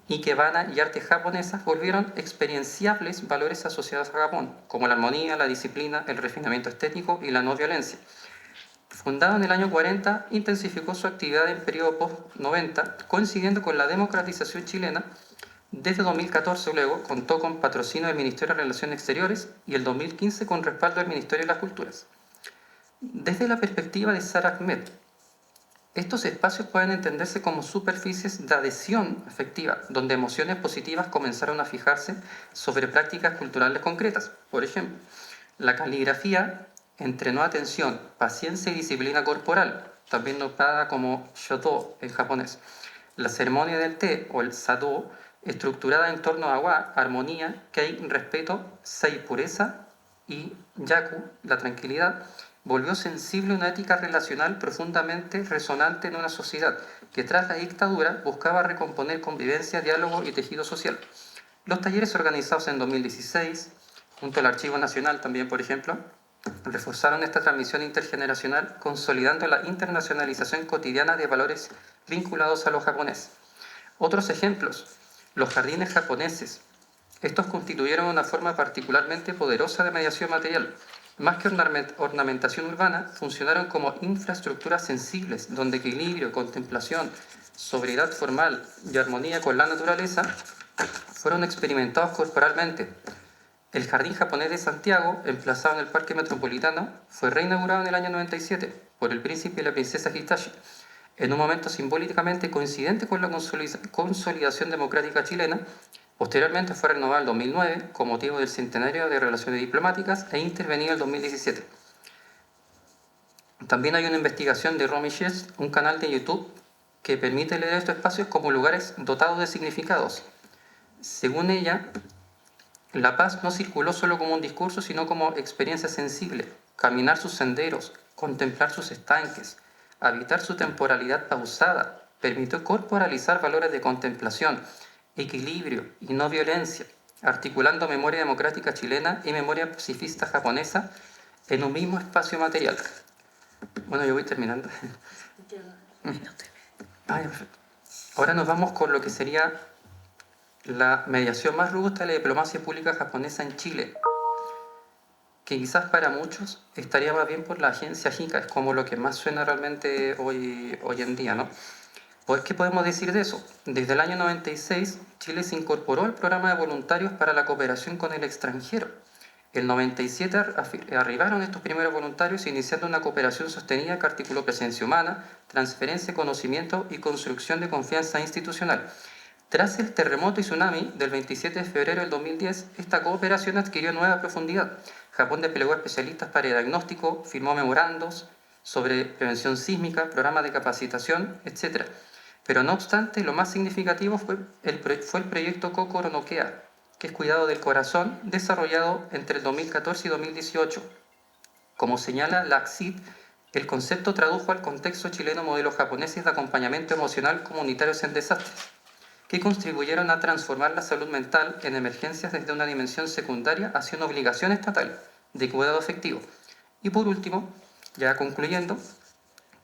ikebana y artes japonesas volvieron experienciables valores asociados a Japón, como la armonía, la disciplina, el refinamiento estético y la no violencia. Fundado en el año 40, intensificó su actividad en periodo post-90, coincidiendo con la democratización chilena. Desde 2014 luego contó con patrocinio del Ministerio de Relaciones Exteriores y el 2015 con respaldo del Ministerio de las Culturas. Desde la perspectiva de Sara Ahmed, estos espacios pueden entenderse como superficies de adhesión afectiva, donde emociones positivas comenzaron a fijarse sobre prácticas culturales concretas. Por ejemplo, la caligrafía entrenó atención, paciencia y disciplina corporal, también notada como shoto en japonés. La ceremonia del té o el sado, estructurada en torno a wa, armonía, kei, respeto, sei, pureza, y yaku, la tranquilidad, volvió sensible una ética relacional profundamente resonante en una sociedad que tras la dictadura buscaba recomponer convivencia, diálogo y tejido social. Los talleres organizados en 2016, junto al Archivo Nacional también, por ejemplo, reforzaron esta transmisión intergeneracional, consolidando la internacionalización cotidiana de valores vinculados a lo japonés. Otros ejemplos: los jardines japoneses. Estos constituyeron una forma particularmente poderosa de mediación material. Más que ornamentación urbana, funcionaron como infraestructuras sensibles, donde equilibrio, contemplación, sobriedad formal y armonía con la naturaleza fueron experimentados corporalmente. El Jardín Japonés de Santiago, emplazado en el Parque Metropolitano, fue reinaugurado en el año 97 por el príncipe y la princesa Hitachi, en un momento simbólicamente coincidente con la consolidación democrática chilena. Posteriormente fue renovado en 2009 con motivo del centenario de relaciones diplomáticas e intervenido en el 2017. También hay una investigación de Romy Chess, un canal de YouTube que permite leer estos espacios como lugares dotados de significados. Según ella, La paz no circuló solo como un discurso, sino como experiencia sensible. Caminar sus senderos, contemplar sus estanques, habitar su temporalidad pausada, permitió corporalizar valores de contemplación, equilibrio y no violencia, articulando memoria democrática chilena y memoria pacifista japonesa en un mismo espacio material. Bueno, yo voy terminando. Ah, ya, perfecto. Ahora nos vamos con lo que sería la mediación más robusta de la diplomacia pública japonesa en Chile, que quizás para muchos estaría más bien por la agencia JICA, es como lo que más suena realmente hoy en día, ¿no? Pues, ¿qué podemos decir de eso? Desde el año 96, Chile se incorporó al programa de voluntarios para la cooperación con el extranjero. El 97 arribaron estos primeros voluntarios iniciando una cooperación sostenida que articuló presencia humana, transferencia de conocimiento y construcción de confianza institucional. Tras el terremoto y tsunami del 27 de febrero del 2010, esta cooperación adquirió nueva profundidad. Japón desplegó especialistas para diagnóstico, firmó memorandos sobre prevención sísmica, programas de capacitación, etc. Pero no obstante, lo más significativo fue el proyecto Kokoro no Kea, que es cuidado del corazón, desarrollado entre el 2014 y 2018. Como señala la ACCID, el concepto tradujo al contexto chileno modelos japoneses de acompañamiento emocional comunitarios en desastres, que contribuyeron a transformar la salud mental en emergencias desde una dimensión secundaria hacia una obligación estatal de cuidado efectivo. Y por último, ya concluyendo,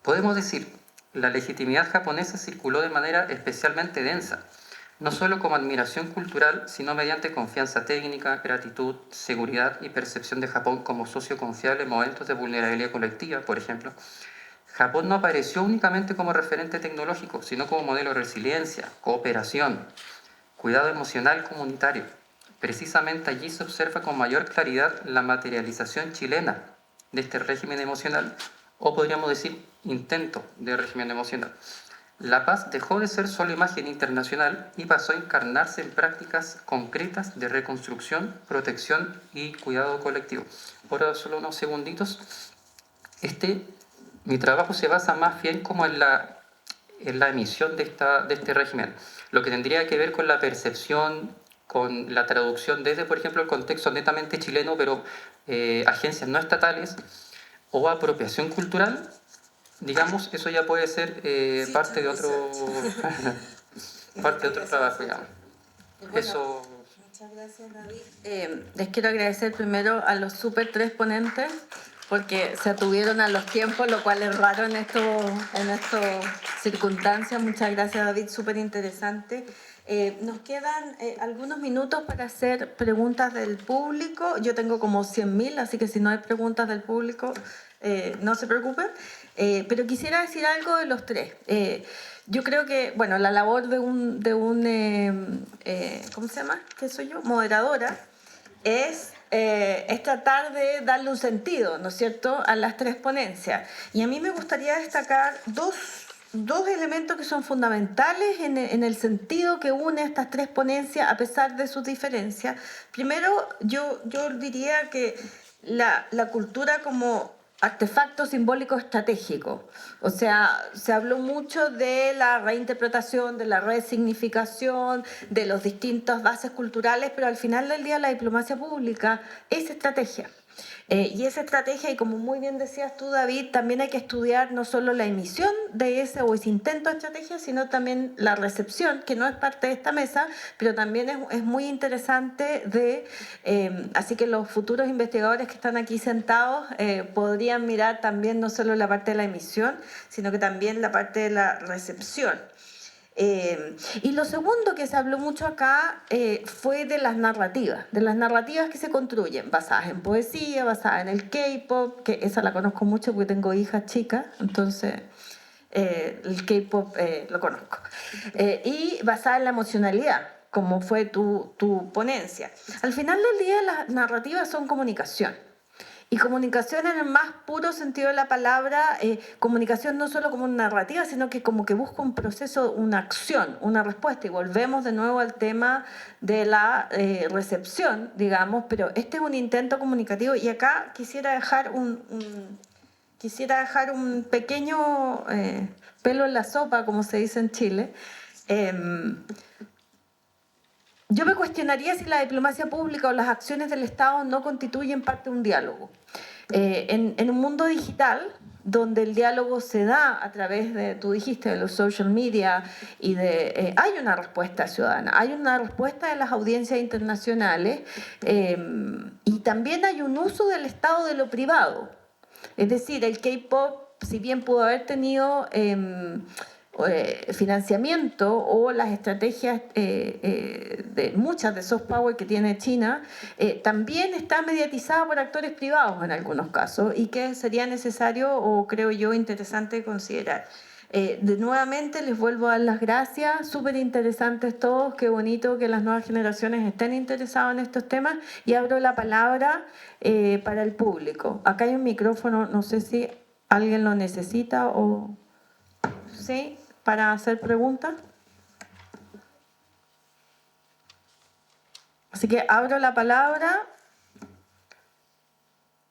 podemos decir, la legitimidad japonesa circuló de manera especialmente densa, no solo como admiración cultural, sino mediante confianza técnica, gratitud, seguridad y percepción de Japón como socio confiable en momentos de vulnerabilidad colectiva, por ejemplo. Japón no apareció únicamente como referente tecnológico, sino como modelo de resiliencia, cooperación, cuidado emocional comunitario. Precisamente allí se observa con mayor claridad la materialización chilena de este régimen emocional, o podríamos decir intento de régimen emocional. La paz dejó de ser solo imagen internacional y pasó a encarnarse en prácticas concretas de reconstrucción, protección y cuidado colectivo. Ahora solo unos segunditos. Mi trabajo se basa más bien como en la emisión de este régimen, lo que tendría que ver con la percepción, con la traducción desde, por ejemplo, el contexto netamente chileno, pero agencias no estatales o apropiación cultural, digamos, eso ya puede ser parte de otro trabajo, digamos. Bueno, Eso. muchas gracias, David. Les quiero agradecer primero a los super 3 ponentes porque se atuvieron a los tiempos, lo cual es raro en estas circunstancias. Muchas gracias, David, súper interesante. Nos quedan algunos minutos para hacer preguntas del público. Yo tengo como 100.000, así que si no hay preguntas del público, no se preocupen. Pero quisiera decir algo de los 3. Yo creo que, bueno, la labor de ¿cómo se llama? ¿Qué soy yo? Moderadora, es tratar de darle un sentido, ¿no es cierto?, a las 3 ponencias. Y a mí me gustaría destacar dos elementos que son fundamentales en el sentido que une estas 3 ponencias a pesar de sus diferencias. Primero, yo diría que la cultura como artefacto simbólico estratégico. O sea, se habló mucho de la reinterpretación, de la resignificación, de las distintas bases culturales, pero al final del día la diplomacia pública es estrategia. Y esa estrategia, y como muy bien decías tú, David, también hay que estudiar no solo la emisión de ese intento de estrategia, sino también la recepción, que no es parte de esta mesa, pero también es muy interesante así que los futuros investigadores que están aquí sentados podrían mirar también no solo la parte de la emisión, sino que también la parte de la recepción. Y lo segundo que se habló mucho acá fue de las narrativas que se construyen, basadas en poesía, basadas en el K-pop, que esa la conozco mucho porque tengo hijas chicas, entonces el K-pop lo conozco, y basada en la emocionalidad, como fue tu ponencia. Al final del día las narrativas son comunicación. Y comunicación en el más puro sentido de la palabra, comunicación no solo como una narrativa, sino que como que busca un proceso, una acción, una respuesta. Y volvemos de nuevo al tema de la recepción, digamos, pero este es un intento comunicativo. Y acá quisiera dejar un pequeño pelo en la sopa, como se dice en Chile. Yo me cuestionaría si la diplomacia pública o las acciones del Estado no constituyen parte de un diálogo. En un mundo digital, donde el diálogo se da a través de, tú dijiste, de los social media y de... hay una respuesta ciudadana, hay una respuesta de las audiencias internacionales y también hay un uso del Estado de lo privado. Es decir, el K-pop, si bien pudo haber tenido financiamiento o las estrategias de muchas de soft power que tiene China, también está mediatizada por actores privados en algunos casos y que sería necesario o creo yo interesante considerar. Nuevamente les vuelvo a dar las gracias, súper interesantes todos, qué bonito que las nuevas generaciones estén interesadas en estos temas y abro la palabra para el público. Acá hay un micrófono, no sé si alguien lo necesita o... ¿Sí? Para hacer preguntas. Así que abro la palabra.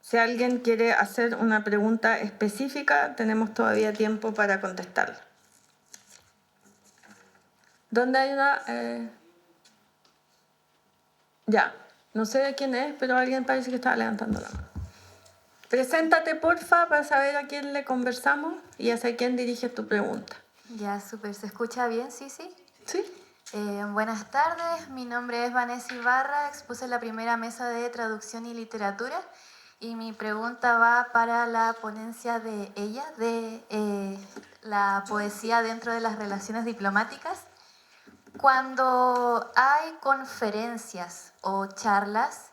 Si alguien quiere hacer una pregunta específica, tenemos todavía tiempo para contestarla. ¿Dónde hay una...? Ya, no sé de quién es, pero alguien parece que estaba levantando la mano. Preséntate, porfa, para saber a quién le conversamos y hacia quién diriges tu pregunta. Ya, súper. ¿Se escucha bien? Sí. ¿Sí? Buenas tardes, mi nombre es Vanessa Ibarra, expuse la primera mesa de traducción y literatura y mi pregunta va para la ponencia de ella, de la poesía dentro de las relaciones diplomáticas. Cuando hay conferencias o charlas,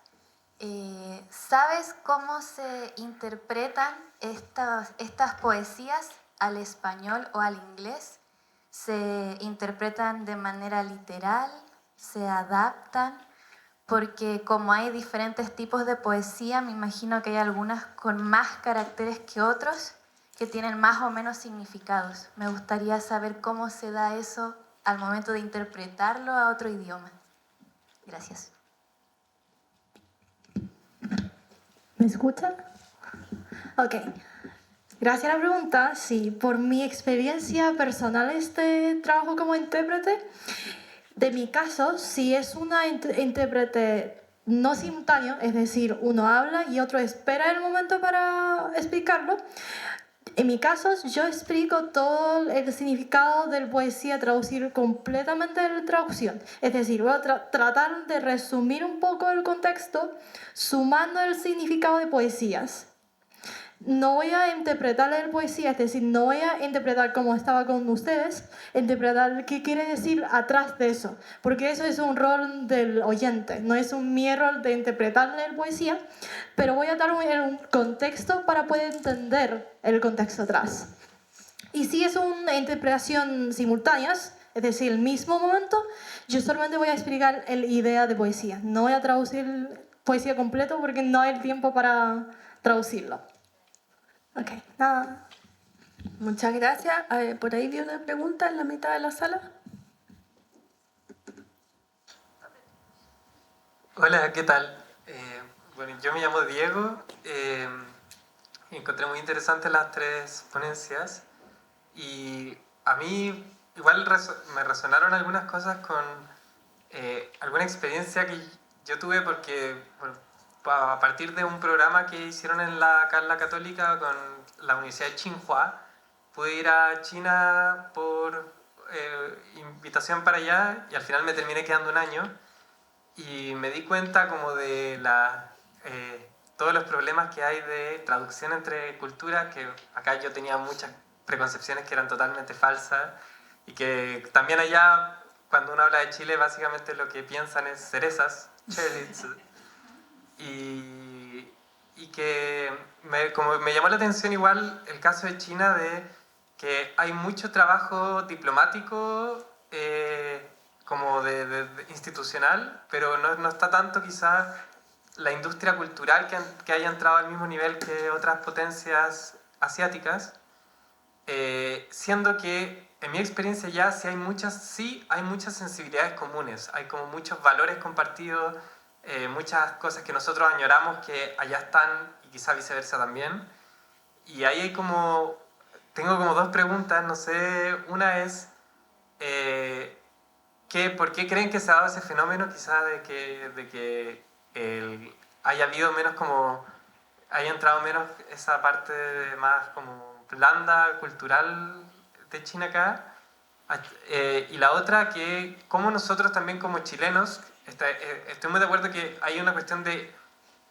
¿sabes cómo se interpretan estas poesías al español o al inglés? ¿Se interpretan de manera literal? ¿Se adaptan? Porque como hay diferentes tipos de poesía, me imagino que hay algunas con más caracteres que otros que tienen más o menos significados. Me gustaría saber cómo se da eso al momento de interpretarlo a otro idioma. Gracias. ¿Me escuchan? Ok. Gracias a la pregunta. Sí, por mi experiencia personal este trabajo como intérprete, de mi caso, si es una intérprete no simultáneo, es decir, uno habla y otro espera el momento para explicarlo, en mi caso yo explico todo el significado de la poesía, traducir completamente la traducción. Es decir, voy a tratar de resumir un poco el contexto sumando el significado de poesías. No voy a interpretar la poesía, es decir, no voy a interpretar como estaba con ustedes, interpretar qué quiere decir atrás de eso, porque eso es un rol del oyente, no es mi rol de interpretar la poesía, pero voy a dar un contexto para poder entender el contexto atrás. Y si es una interpretación simultánea, es decir, el mismo momento, yo solamente voy a explicar la idea de poesía, no voy a traducir poesía completo porque no hay tiempo para traducirlo. Ok, nada. Muchas gracias. Por ahí vi una pregunta en la mitad de la sala. Hola, ¿qué tal? Bueno, yo me llamo Diego y encontré muy interesantes las tres ponencias y a mí igual me resonaron algunas cosas con alguna experiencia que yo tuve porque bueno, a partir de un programa que hicieron en la Carla Católica con la Universidad de Tsinghua, pude ir a China por invitación para allá y al final me terminé quedando un año y me di cuenta como de todos los problemas que hay de traducción entre culturas, que acá yo tenía muchas preconcepciones que eran totalmente falsas y que también allá cuando uno habla de Chile básicamente lo que piensan es cerezas, cherries. Y que como me llamó la atención igual el caso de China de que hay mucho trabajo diplomático como de institucional, pero no está tanto quizás la industria cultural que haya entrado al mismo nivel que otras potencias asiáticas, siendo que en mi experiencia ya sí hay muchas sensibilidades comunes, hay como muchos valores compartidos, muchas cosas que nosotros añoramos que allá están y quizá viceversa también. Y ahí tengo como dos preguntas, no sé, una es, ¿por qué creen que se ha dado ese fenómeno quizá de que haya habido menos como, haya entrado menos esa parte más como blanda, cultural de China acá? Y la otra, que como nosotros también como chilenos, estoy muy de acuerdo que hay una cuestión de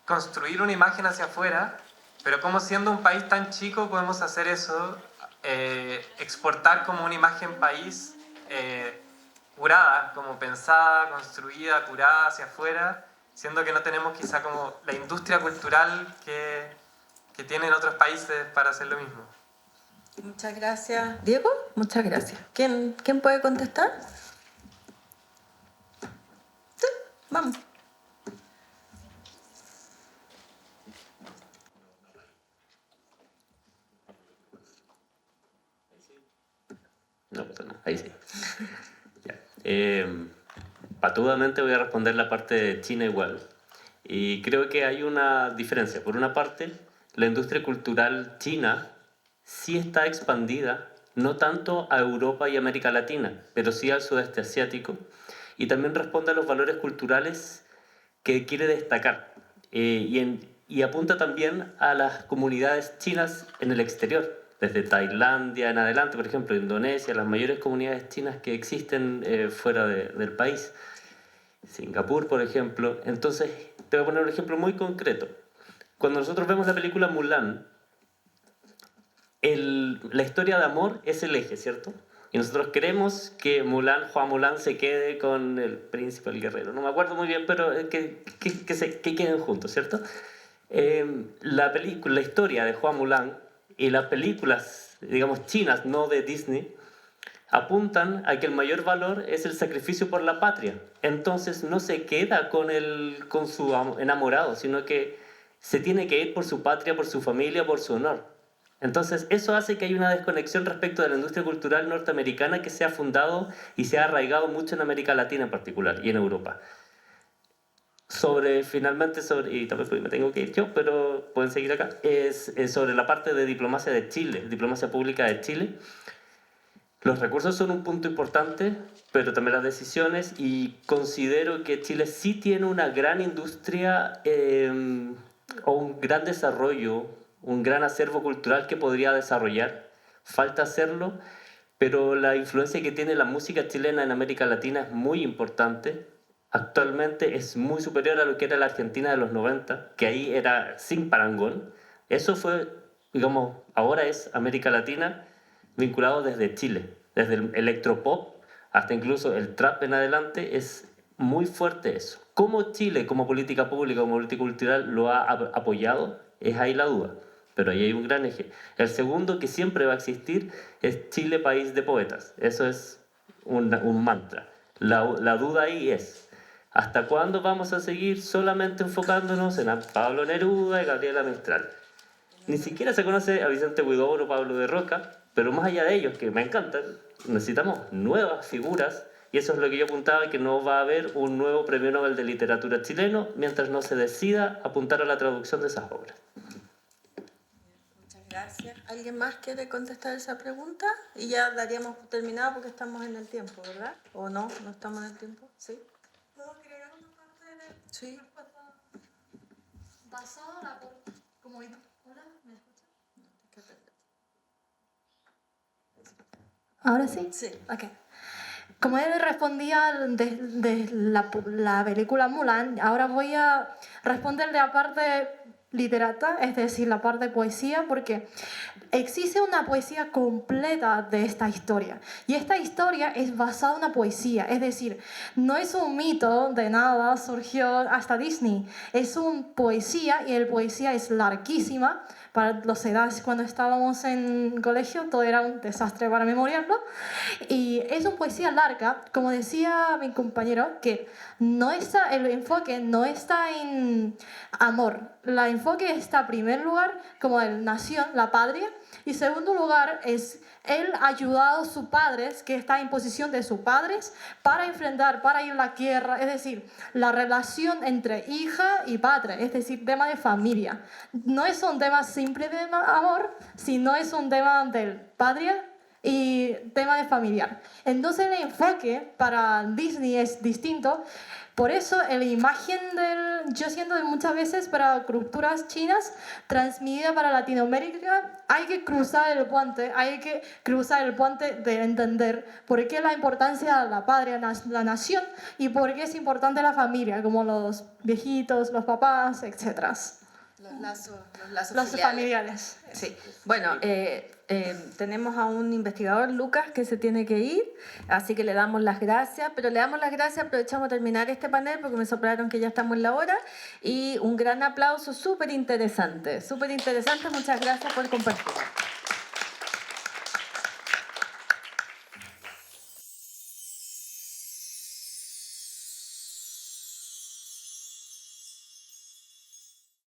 construir una imagen hacia afuera, pero como siendo un país tan chico podemos hacer eso, exportar como una imagen país curada, como pensada, construida, curada hacia afuera, siendo que no tenemos quizá como la industria cultural que tienen otros países para hacer lo mismo. Muchas gracias. Diego, muchas gracias. ¿Quién puede contestar? Sí, vamos. No pasa nada, ahí sí. Ya. Patudamente voy a responder la parte de China igual. Y creo que hay una diferencia. Por una parte, la industria cultural china sí está expandida, no tanto a Europa y América Latina, pero sí al sudeste asiático. Y también responde a los valores culturales que quiere destacar. Y apunta también a las comunidades chinas en el exterior. Desde Tailandia en adelante, por ejemplo, Indonesia, las mayores comunidades chinas que existen fuera del país. Singapur, por ejemplo. Entonces, te voy a poner un ejemplo muy concreto. Cuando nosotros vemos la película Mulan, la historia de amor es el eje, ¿cierto? Y nosotros queremos que Hua Mulan se quede con el príncipe, el guerrero. No me acuerdo muy bien, pero que queden juntos, ¿cierto? La historia de Hua Mulan y las películas, digamos, chinas, no de Disney, apuntan a que el mayor valor es el sacrificio por la patria. Entonces no se queda con su enamorado, sino que se tiene que ir por su patria, por su familia, por su honor. Entonces eso hace que haya una desconexión respecto de la industria cultural norteamericana que se ha fundado y se ha arraigado mucho en América Latina en particular y en Europa. Y también me tengo que ir yo, pero pueden seguir acá, es sobre la parte de diplomacia de Chile, diplomacia pública de Chile. Los recursos son un punto importante, pero también las decisiones, y considero que Chile sí tiene una gran industria o un gran desarrollo, un gran acervo cultural que podría desarrollar. Falta hacerlo, pero la influencia que tiene la música chilena en América Latina es muy importante. Actualmente es muy superior a lo que era la Argentina de los 90, que ahí era sin parangón. Eso fue, digamos, ahora es América Latina vinculado desde Chile, desde el electropop hasta incluso el trap en adelante, es muy fuerte eso. ¿Cómo Chile, como política pública, como política cultural, lo ha apoyado? Es ahí la duda, pero ahí hay un gran eje. El segundo, que siempre va a existir, es Chile, país de poetas. Eso es un mantra. La duda ahí es, ¿hasta cuándo vamos a seguir solamente enfocándonos en Pablo Neruda y Gabriela Mistral? Ni siquiera se conoce a Vicente Huidobro o Pablo de Roca, pero más allá de ellos, que me encantan, necesitamos nuevas figuras, y eso es lo que yo apuntaba, que no va a haber un nuevo premio Nobel de Literatura chileno mientras no se decida apuntar a la traducción de esas obras. Muchas gracias. ¿Alguien más quiere contestar esa pregunta? Y ya daríamos por terminado porque estamos en el tiempo, ¿verdad? ¿O no? ¿No estamos en el tiempo? ¿Sí? ¿Puedo agregar una parte de Sí. respuesta? Basada como... Hola, ¿me escuchan? ¿Ahora sí? Sí. Ok. Como él respondía de la película Mulan, ahora voy a responder de la parte literata, es decir, la parte de poesía, porque existe una poesía completa de esta historia. Y esta historia es basada en una poesía, es decir, no es un mito de nada, surgió hasta Disney. Es una poesía y la poesía es larguísima. Para las edades cuando estábamos en colegio todo era un desastre para memoriarlo, y es una poesía larga, como decía mi compañero, que el enfoque no está en amor, el enfoque está en primer lugar como en nación, la patria, y segundo lugar es él ha ayudado a sus padres, que está en posición de sus padres, para enfrentar, para ir a la guerra, es decir, la relación entre hija y padre, es decir, tema de familia. No es un tema simple de amor, sino es un tema de patria y tema de familiar. Entonces el enfoque para Disney es distinto. Por eso la imagen yo siento que muchas veces para culturas chinas transmitida para Latinoamérica hay que cruzar el puente de entender por qué la importancia de la patria, la nación y por qué es importante la familia, como los viejitos, los papás, etc. Los Los familiares. Sí, bueno, tenemos a un investigador, Lucas, que se tiene que ir, así que le damos las gracias, pero le damos las gracias, aprovechamos a terminar este panel porque me soplaron que ya estamos en la hora, y un gran aplauso, súper interesante, muchas gracias por compartir.